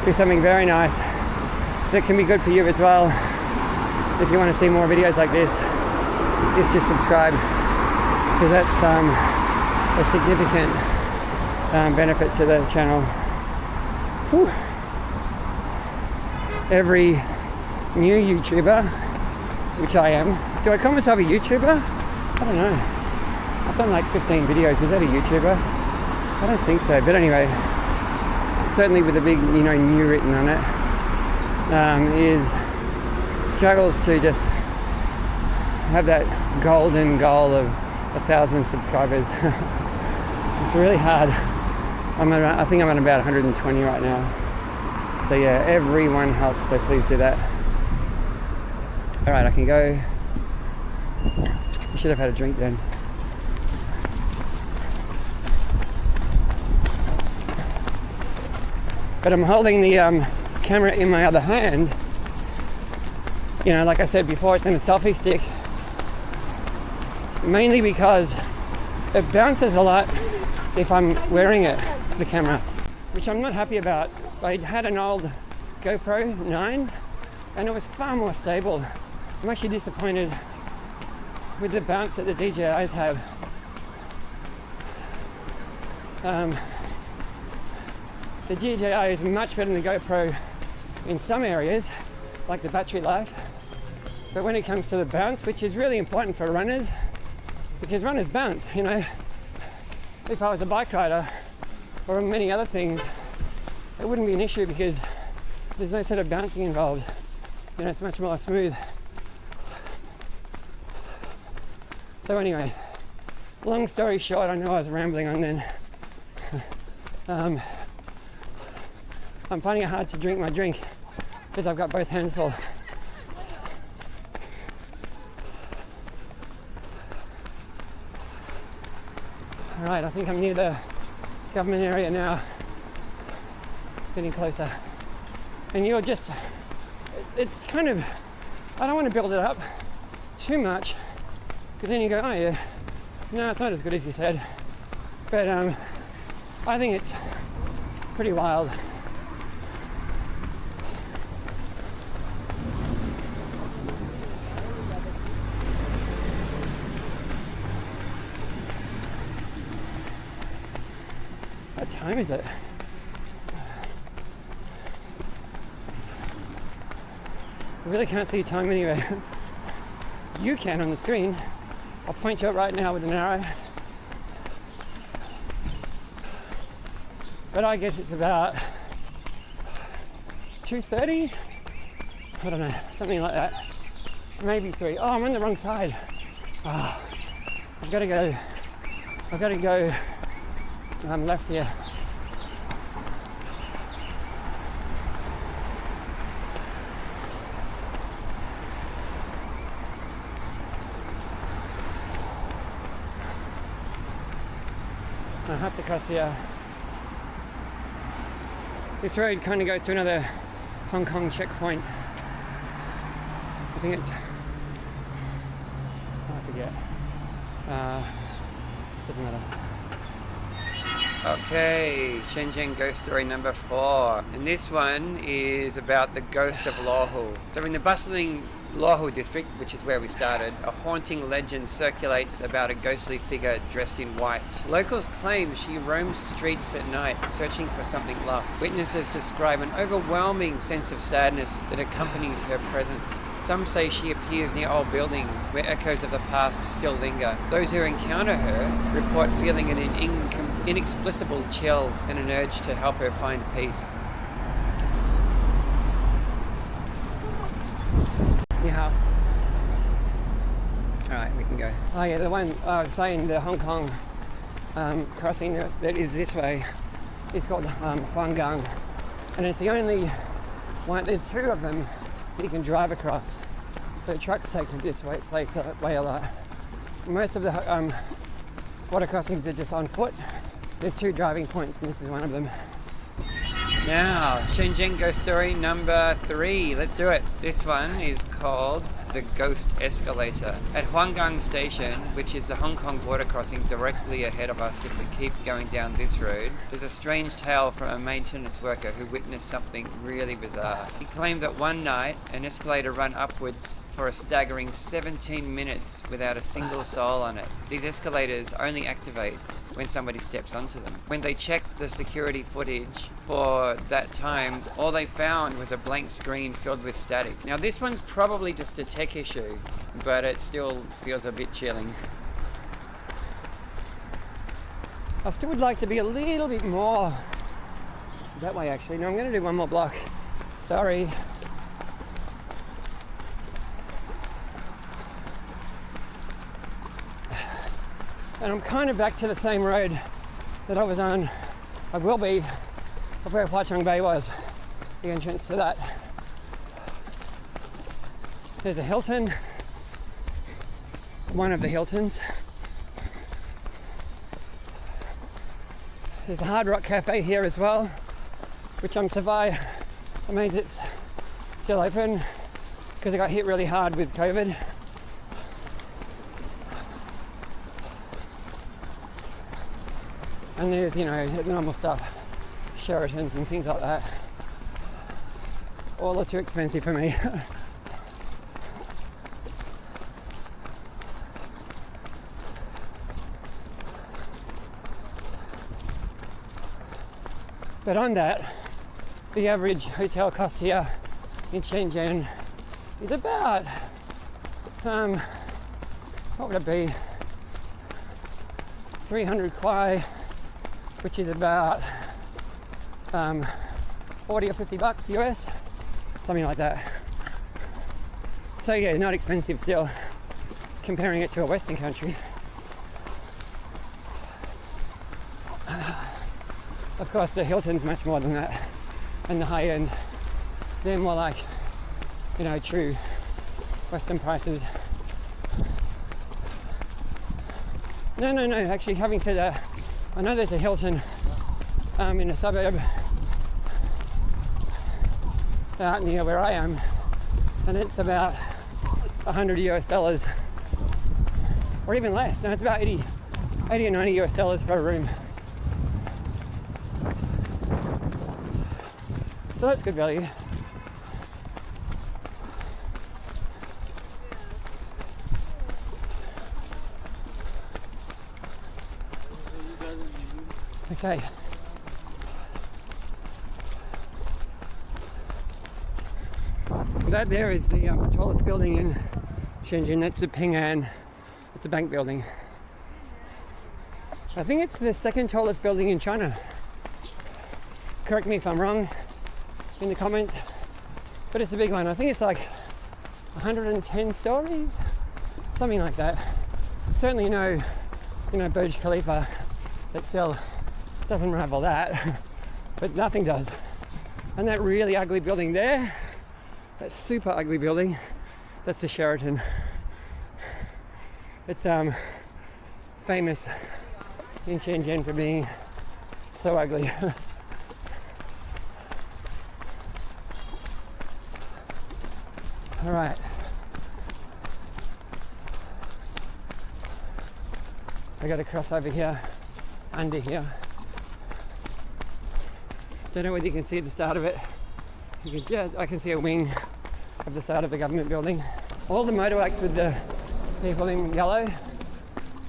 do something very nice that can be good for you as well, if you want to see more videos like this, is just subscribe, because that's a significant benefit to the channel. Whew. Every new YouTuber, which I am, do I call myself a YouTuber? I don't know. I've done like 15 videos. Is that a YouTuber? I don't think so. But anyway, certainly with a big, you know, new written on it, struggles to just have that golden goal of 1,000 subscribers. It's really hard. I think I'm at about 120 right now. So yeah, everyone helps. So please do that. All right, I can go. I should have had a drink then. But I'm holding the camera in my other hand. You know, like I said before, it's in a selfie stick. Mainly because it bounces a lot if I'm wearing it, the camera, which I'm not happy about. I had an old GoPro 9 and it was far more stable. I'm actually disappointed with the bounce that the DJIs have. The DJI is much better than the GoPro in some areas, like the battery life. But when it comes to the bounce, which is really important for runners, because runners bounce, you know. If I was a bike rider or many other things, it wouldn't be an issue because there's no sort of bouncing involved. You know, it's much more smooth. So anyway, long story short, I know I was rambling on then. I'm finding it hard to drink my drink because I've got both hands full. Alright, I think I'm near the government area now. Getting closer. And you're just, it's kind of, I don't want to build it up too much because then you go, oh yeah, no, it's not as good as you said. But I think it's pretty wild. What time is it? I really can't see time anywhere. You can on the screen. I'll point you out right now with an arrow. But I guess it's about 2:30. I don't know, something like that. Maybe 3. Oh, I'm on the wrong side. Oh, I've got to go left here. I have to cross here. This road kind of goes to another Hong Kong checkpoint. I think it's, I forget. Doesn't matter. Okay, Shenzhen ghost story number 4. And this one is about the ghost of Luohu. So in the bustling Luohu district, which is where we started, a haunting legend circulates about a ghostly figure dressed in white. Locals claim she roams the streets at night, searching for something lost. Witnesses describe an overwhelming sense of sadness that accompanies her presence. Some say she appears near old buildings where echoes of the past still linger. Those who encounter her report feeling an inexplicable chill and an urge to help her find peace. Yeah. Alright, we can go. Oh yeah, the one I was saying, the Hong Kong crossing that is this way is called Huaqiangbei. And it's the only one, there's 2 of them that you can drive across. So trucks take this way a lot. Most of the water crossings are just on foot. There's 2 driving points and this is one of them. Now, Shenzhen ghost story number 3. Let's do it. This one is called the Ghost Escalator. At Huaqiangbei Station, which is the Hong Kong border crossing directly ahead of us if we keep going down this road, there's a strange tale from a maintenance worker who witnessed something really bizarre. He claimed that one night, an escalator ran upwards for a staggering 17 minutes without a single soul on it. These escalators only activate when somebody steps onto them. When they checked the security footage for that time, all they found was a blank screen filled with static. Now this one's probably just a tech issue, but it still feels a bit chilling. I still would like to be a little bit more that way actually. No, I'm gonna do one more block. Sorry. And I'm kind of back to the same road that I was on. I will be of where Huaqiangbei was, the entrance to that. There's a Hilton, one of the Hiltons. There's a Hard Rock Cafe here as well, which I'm survived. That means it's still open because it got hit really hard with COVID. And there's, you know, normal stuff, Sheratons and things like that. All are too expensive for me. But on that, the average hotel cost here in Shenzhen is about, what would it be? 300 kwai, which is about 40 or 50 bucks US, something like that. So yeah, not expensive still, comparing it to a Western country. Of course, the Hilton's much more than that, and the high end, they're more like, you know, true Western prices. No, actually, having said that, I know there's a Hilton in a suburb out near where I am, and it's about $100 or even less. No, it's about 80 or 90 US dollars for a room. So that's good value. Okay. That there is the tallest building in Shenzhen. That's the Ping An. It's a bank building. I think it's the second tallest building in China. Correct me if I'm wrong in the comments, but it's a big one. I think it's like 110 stories, something like that. Certainly no, you know, Burj Khalifa that still doesn't rival that, but nothing does. And that really ugly building there, that super ugly building, that's the Sheraton. It's famous in Shenzhen for being so ugly. All right. I got to cross over here, under here. Don't know whether you can see the start of it. You can, yeah, I can see a wing of the side of the government building. All the motorbikes with the people in yellow,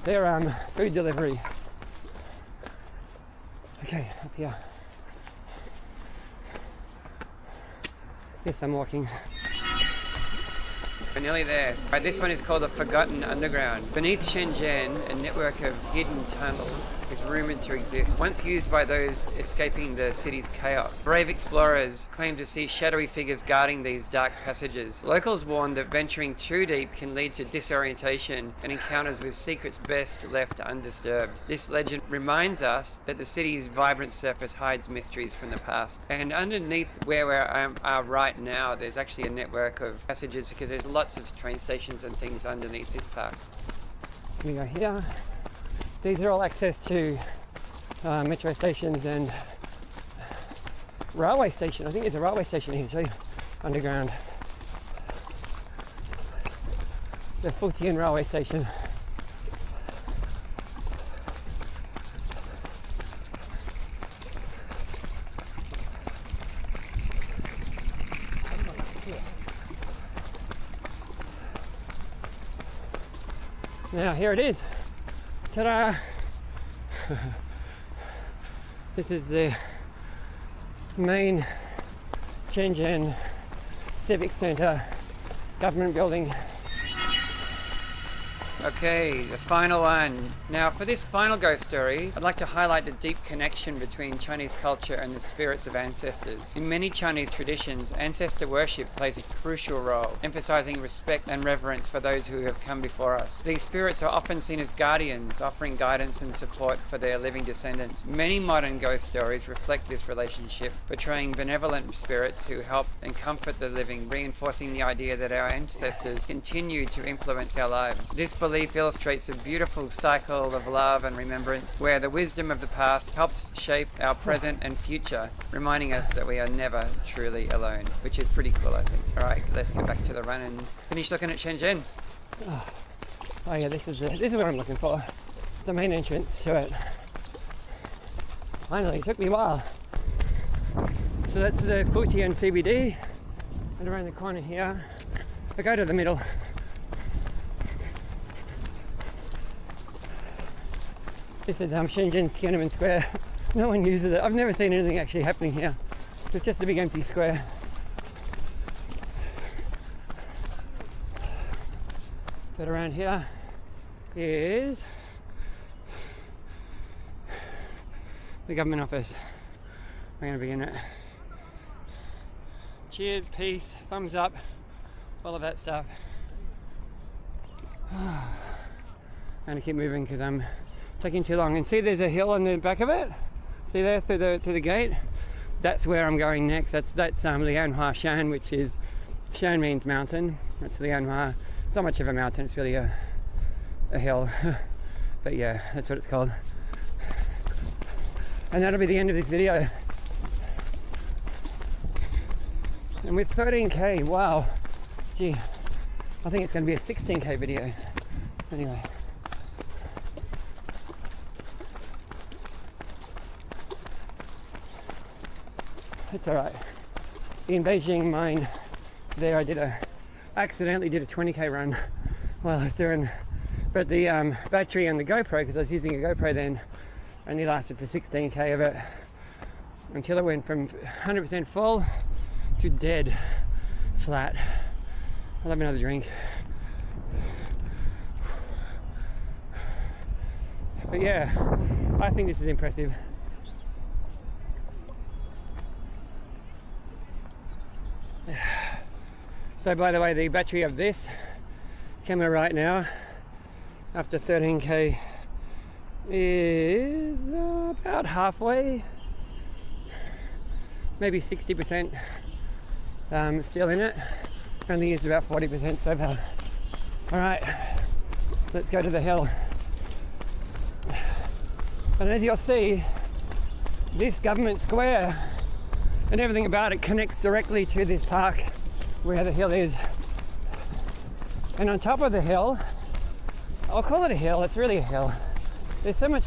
they're food delivery. Okay, up here. Yes, I'm walking. We're nearly there. Right, this one is called the Forgotten Underground. Beneath Shenzhen, a network of hidden tunnels is rumoured to exist, once used by those escaping the city's chaos. Brave explorers claim to see shadowy figures guarding these dark passages. Locals warn that venturing too deep can lead to disorientation and encounters with secrets best left undisturbed. This legend reminds us that the city's vibrant surface hides mysteries from the past. And underneath where we are right now, there's actually a network of passages because there's lots of train stations and things underneath this park. We go here. These are all access to metro stations and railway station. I think there's a railway station here too, underground. The Fujian railway station. Now here it is. Ta-da! This is the main Shenzhen Civic Center government building. Okay, the final one. Now, for this final ghost story, I'd like to highlight the deep connection between Chinese culture and the spirits of ancestors. In many Chinese traditions, ancestor worship plays a crucial role, emphasizing respect and reverence for those who have come before us. These spirits are often seen as guardians, offering guidance and support for their living descendants. Many modern ghost stories reflect this relationship, portraying benevolent spirits who help and comfort the living, reinforcing the idea that our ancestors continue to influence our lives. This belief illustrates a beautiful cycle of love and remembrance where the wisdom of the past helps shape our present and future, reminding us that we are never truly alone, which is pretty cool, I think. All right, let's get back to the run and finish looking at Shenzhen. Oh yeah, this is what I'm looking for. The main entrance to it. Finally, it took me a while. So that's the Fujian CBD, and around the corner here, I go to the middle. This is Shenzhen Tiananmen Square. No one uses it. I've never seen anything actually happening here. It's just a big empty square. But around here is the government office. I'm going to be in it. Cheers, peace, thumbs up, all of that stuff. I'm going to keep moving because I'm taking too long. And see, there's a hill on the back of it. See there through the gate? That's where I'm going next. That's Lianhuashan, which is, Shan means mountain. That's Lianhua. It's not much of a mountain, it's really a hill. But yeah, that's what it's called. And that'll be the end of this video. And with 13k, wow. Gee, I think it's going to be a 16k video. Anyway. It's alright. In Beijing, mine, there I accidentally did a 20k run while I was doing, but the battery on the GoPro, because I was using a GoPro then, only lasted for 16k of it until it went from 100% full to dead flat. I'll have another drink. But yeah, I think this is impressive. So by the way, the battery of this camera right now, after 13k, is about halfway, maybe 60% still in it. Only used about 40% so far. All right, let's go to the hill. And as you'll see, this government square and everything about it connects directly to this park where the hill is. And on top of the hill, I'll call it a hill, it's really a hill. There's so many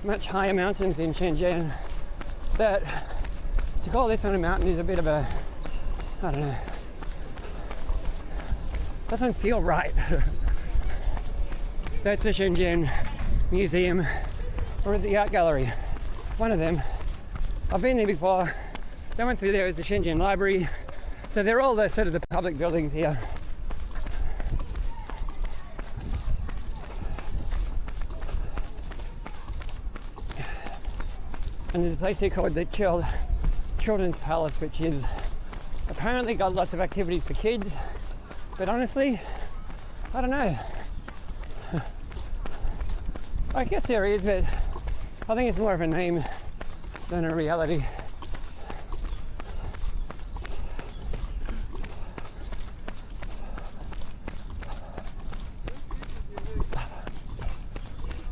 much higher mountains in Shenzhen that to call this one a mountain is a bit of a, I don't know, doesn't feel right. That's the Shenzhen Museum, or is it the Art Gallery? One of them. I've been there before. That one through there is the Shenzhen Library. So they're all the sort of the public buildings here. And there's a place here called the Children's Palace, which is apparently got lots of activities for kids. But honestly, I don't know. I guess there is, but I think it's more of a name than a reality.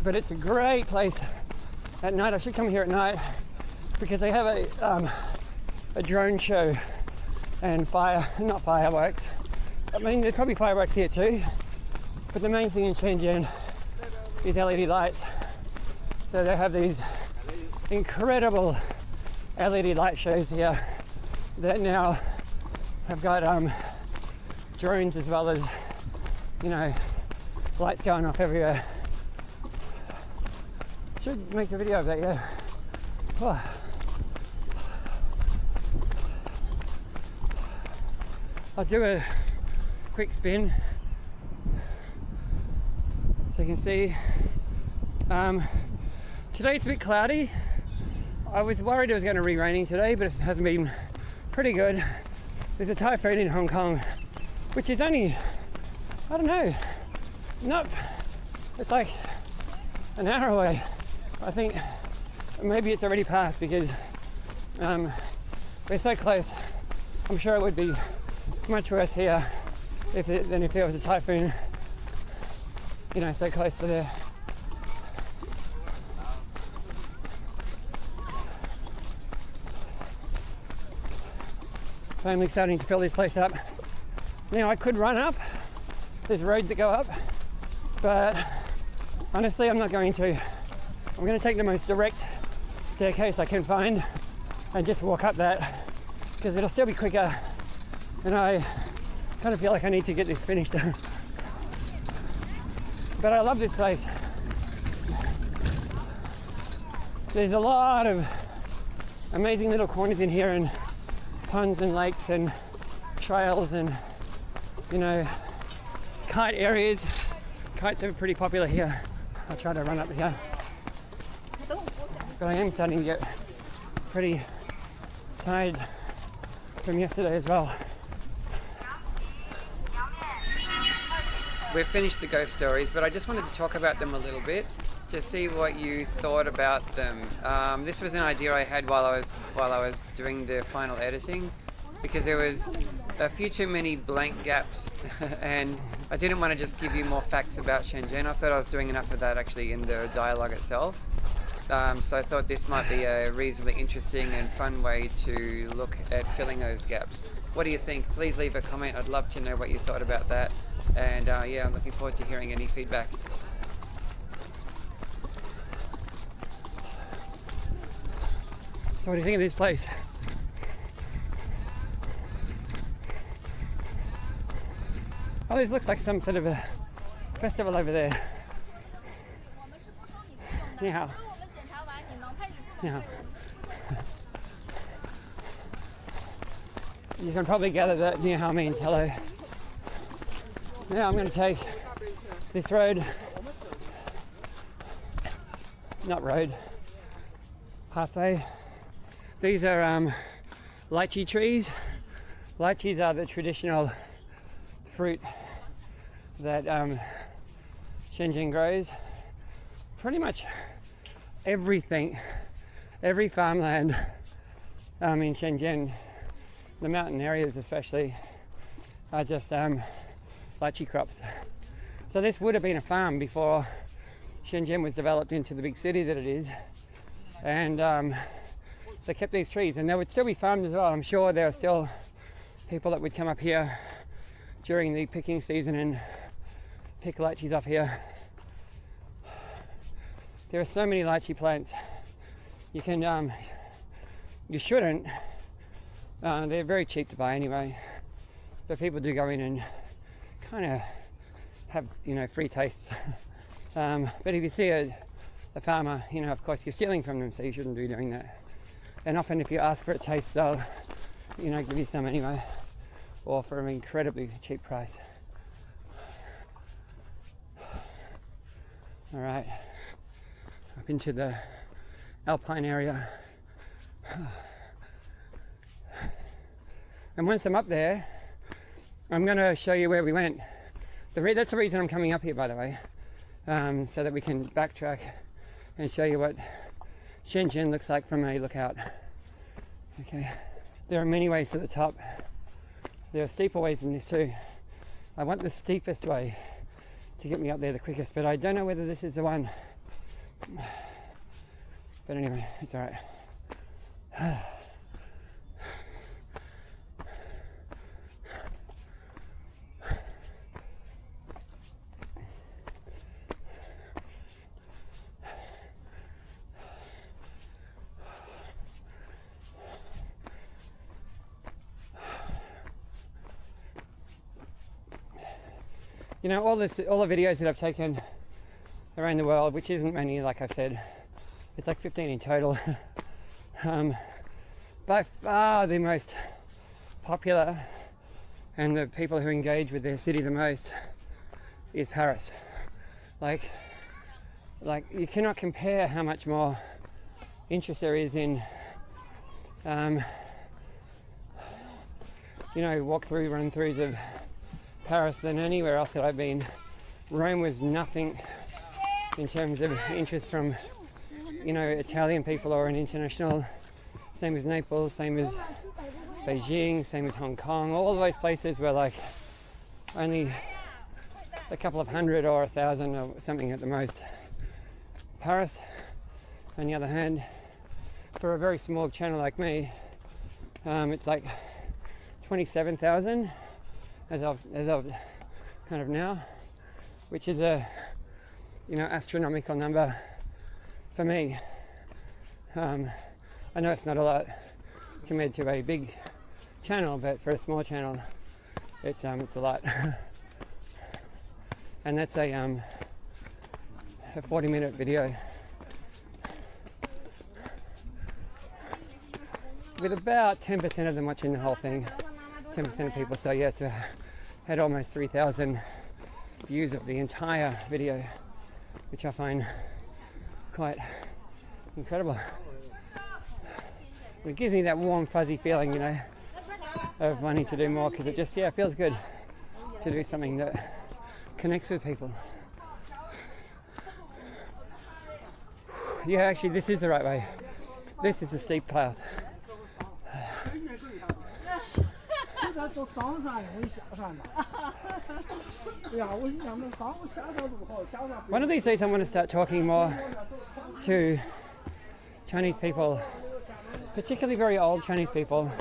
But it's a great place at night. I should come here at night because they have a drone show and not fireworks. I mean, there's probably fireworks here too, but the main thing in Shenzhen is LED lights. So they have these incredible LED light shows here that now have got drones as well as, you know, lights going off everywhere. Should make a video of that, yeah. Oh. I'll do a quick spin so you can see. Today it's a bit cloudy. I was worried it was going to be raining today, but it hasn't been. Pretty good. There's a typhoon in Hong Kong, which is only, I don't know, it's like an hour away. I think maybe it's already passed because we're so close. I'm sure it would be much worse here than if there was a typhoon, you know, so close to there. Finally starting to fill this place up. Now I could run up, there's roads that go up, but honestly I'm not going to. I'm going to take the most direct staircase I can find and just walk up that because it'll still be quicker, and I kind of feel like I need to get this finished. But I love this place. There's a lot of amazing little corners in here, and ponds and lakes and trails and, you know, kite areas. Kites are pretty popular here. I'll try to run up here. But I am starting to get pretty tired from yesterday as well. We've finished the ghost stories, but I just wanted to talk about them a little bit. to see what you thought about them. This was an idea I had while I was doing the final editing, because there was a few too many blank gaps and I didn't want to just give you more facts about Shenzhen. I thought I was doing enough of that actually in the dialogue itself. So I thought this might be a reasonably interesting and fun way to look at filling those gaps. What do you think? Please leave a comment. I'd love to know what you thought about that. And yeah, I'm looking forward to hearing any feedback. So what do you think of this place? Oh, this looks like some sort of a festival over there. Yeah. Yeah. You can probably gather that Ni Hao means hello. Now I'm going to take this road, not road, pathway. These are lychee trees. Lychees are the traditional fruit that Shenzhen grows. Pretty much everything, every farmland in Shenzhen, the mountain areas especially, are just lychee crops. So this would have been a farm before Shenzhen was developed into the big city that it is, and they kept these trees, and they would still be farmed as well. I'm sure there are still people that would come up here during the picking season and pick lychees off here. There are so many lychee plants. You can, you shouldn't. They're very cheap to buy anyway, but people do go in and kind of have, you know, free tastes. But if you see a farmer, you know, of course you're stealing from them, so you shouldn't be doing that. And often if you ask for a taste, they'll, you know, give you some anyway, or for an incredibly cheap price. All right, up into the alpine area. And once I'm up there, I'm going to show you where we went. That's the reason I'm coming up here, by the way, so that we can backtrack and show you what Shenzhen looks like from a lookout. Okay, there are many ways to the top. There are steeper ways than this too. I want the steepest way to get me up there the quickest, but I don't know whether this is the one. But anyway, it's all right. You know, all the videos that I've taken around the world, which isn't many, like I've said, it's like 15 in total. By far the most popular and the people who engage with their city the most is Paris. Like you cannot compare how much more interest there is in, you know, walk-through, run-throughs of Paris than anywhere else that I've been. Rome was nothing in terms of interest from, you know, Italian people or an international. Same as Naples, same as Beijing, same as Hong Kong. All of those places were like only a couple of hundred or 1,000 or something at the most. Paris, on the other hand, for a very small channel like me, it's like 27,000 as of kind of now, which is a, you know, astronomical number for me. I know it's not a lot compared to a big channel, but for a small channel, it's a lot. And that's a 40-minute video with about 10% of them watching the whole thing. 10% of people, so yeah, it's had almost 3,000 views of the entire video, which I find quite incredible. It gives me that warm, fuzzy feeling, you know, of wanting to do more, because it just, yeah, feels good to do something that connects with people. Yeah, actually, this is the right way. This is the steep path. One of these days I'm going to start talking more to Chinese people, particularly very old Chinese people,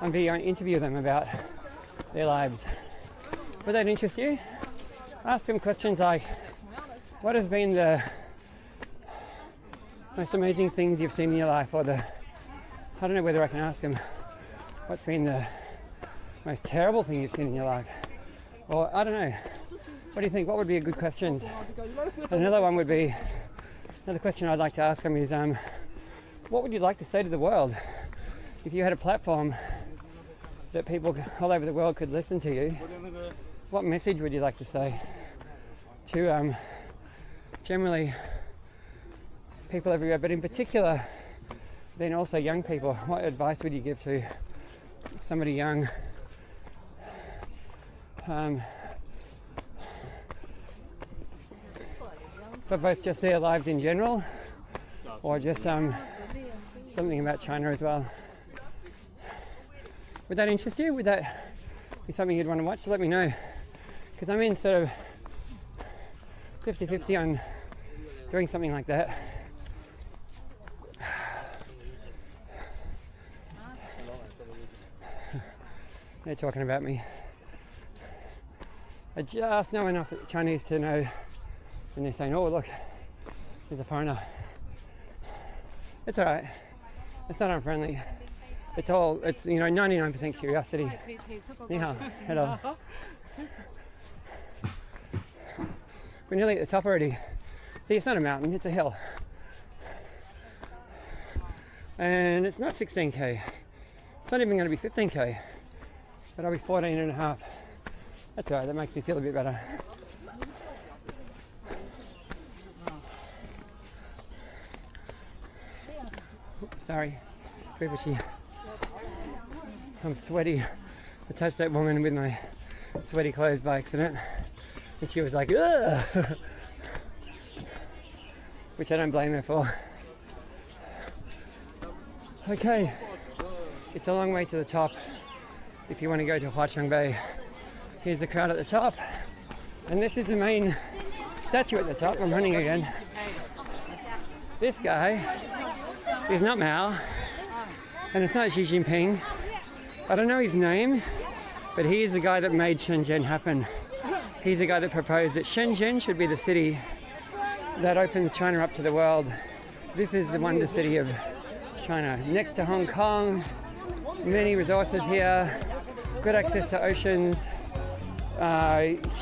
and be going to interview them about their lives. Would that interest you? Ask them questions like, what has been the most amazing things you've seen in your life, or I don't know whether I can ask them, what's been the most terrible thing you've seen in your life? Or I don't know. What do you think? What would be a good question? Another one would be, another question I'd like to ask them is, what would you like to say to the world? If you had a platform that people all over the world could listen to you, what message would you like to say to generally people everywhere, but in particular then also young people? What advice would you give to somebody young for both just their lives in general, or just something about China as well? Would that interest you? Would that be something you'd want to watch? Let me know, because I'm in sort of 50-50 on doing something like that. They're talking about me. I just know enough Chinese to know when they're saying, oh look, there's a foreigner. It's alright. It's not unfriendly. It's 99% curiosity. Ni hao. Hello. We're nearly at the top already. See, it's not a mountain, it's a hill. And it's not 16k. It's not even going to be 15k. But I'll be 14 and a half. That's alright, that makes me feel a bit better. Oops, sorry. I'm sweaty. I touched that woman with my sweaty clothes by accident. And she was like, ugh! Which I don't blame her for. Okay, it's a long way to the top if you want to go to Huaqiangbei. Here's the crowd at the top, and this is the main statue at the top. I'm running again. This guy is not Mao, and it's not Xi Jinping. I don't know his name, but he is the guy that made Shenzhen happen. He's the guy that proposed that Shenzhen should be the city that opens China up to the world. This is the wonder city of China, next to Hong Kong. Many resources here, good access to oceans,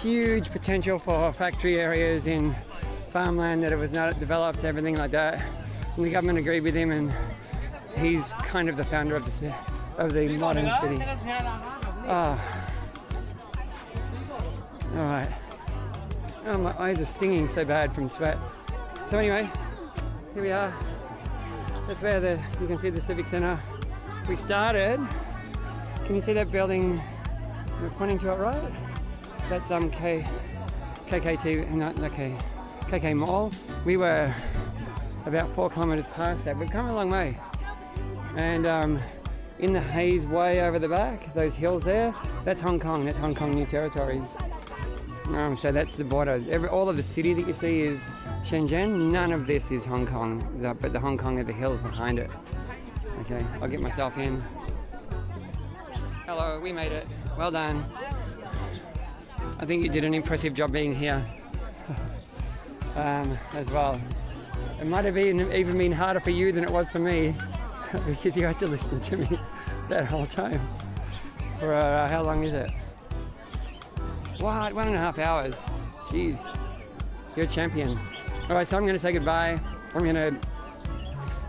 huge potential for factory areas in farmland that it was not developed, everything like that. And the government agreed with him, and he's kind of the founder of the modern city. All right. Oh, my eyes are stinging so bad from sweat. So anyway, here we are. That's where you can see the Civic Center. We started. Can you see that building? We're pointing to it, right? That's KK Mall. We were about 4 kilometers past that. We've come a long way. And in the haze way over the back, those hills there, that's Hong Kong. That's Hong Kong New Territories. So that's the border. All of the city that you see is Shenzhen. None of this is Hong Kong, but the Hong Kong are the hills behind it. Okay, I'll get myself in. Hello, we made it. Well done. I think you did an impressive job being here as well. It might have even been harder for you than it was for me because you had to listen to me that whole time. For how long is it? What? 1.5 hours. Jeez. You're a champion. Alright, so I'm going to say goodbye. I'm going to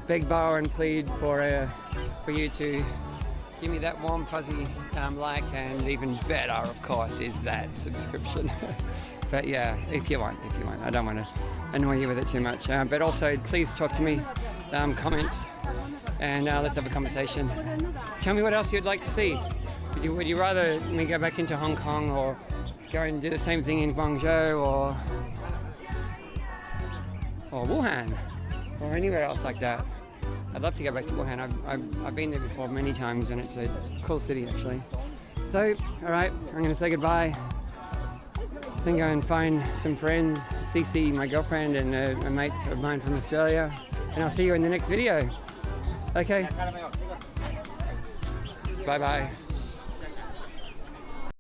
beg, borrow and plead for you to give me that warm, fuzzy like, and even better, of course, is that subscription. But yeah, if you want. I don't want to annoy you with it too much. But also, please talk to me, comments, and let's have a conversation. Tell me what else you'd like to see. Would you rather me go back into Hong Kong, or go and do the same thing in Guangzhou, or Wuhan? or anywhere else like that. I'd love to go back to Wuhan. I've been there before many times, and it's a cool city actually. So, all right, I'm gonna say goodbye. Then go and find some friends, Cece, my girlfriend, and a mate of mine from Australia. And I'll see you in the next video. Okay. Bye bye.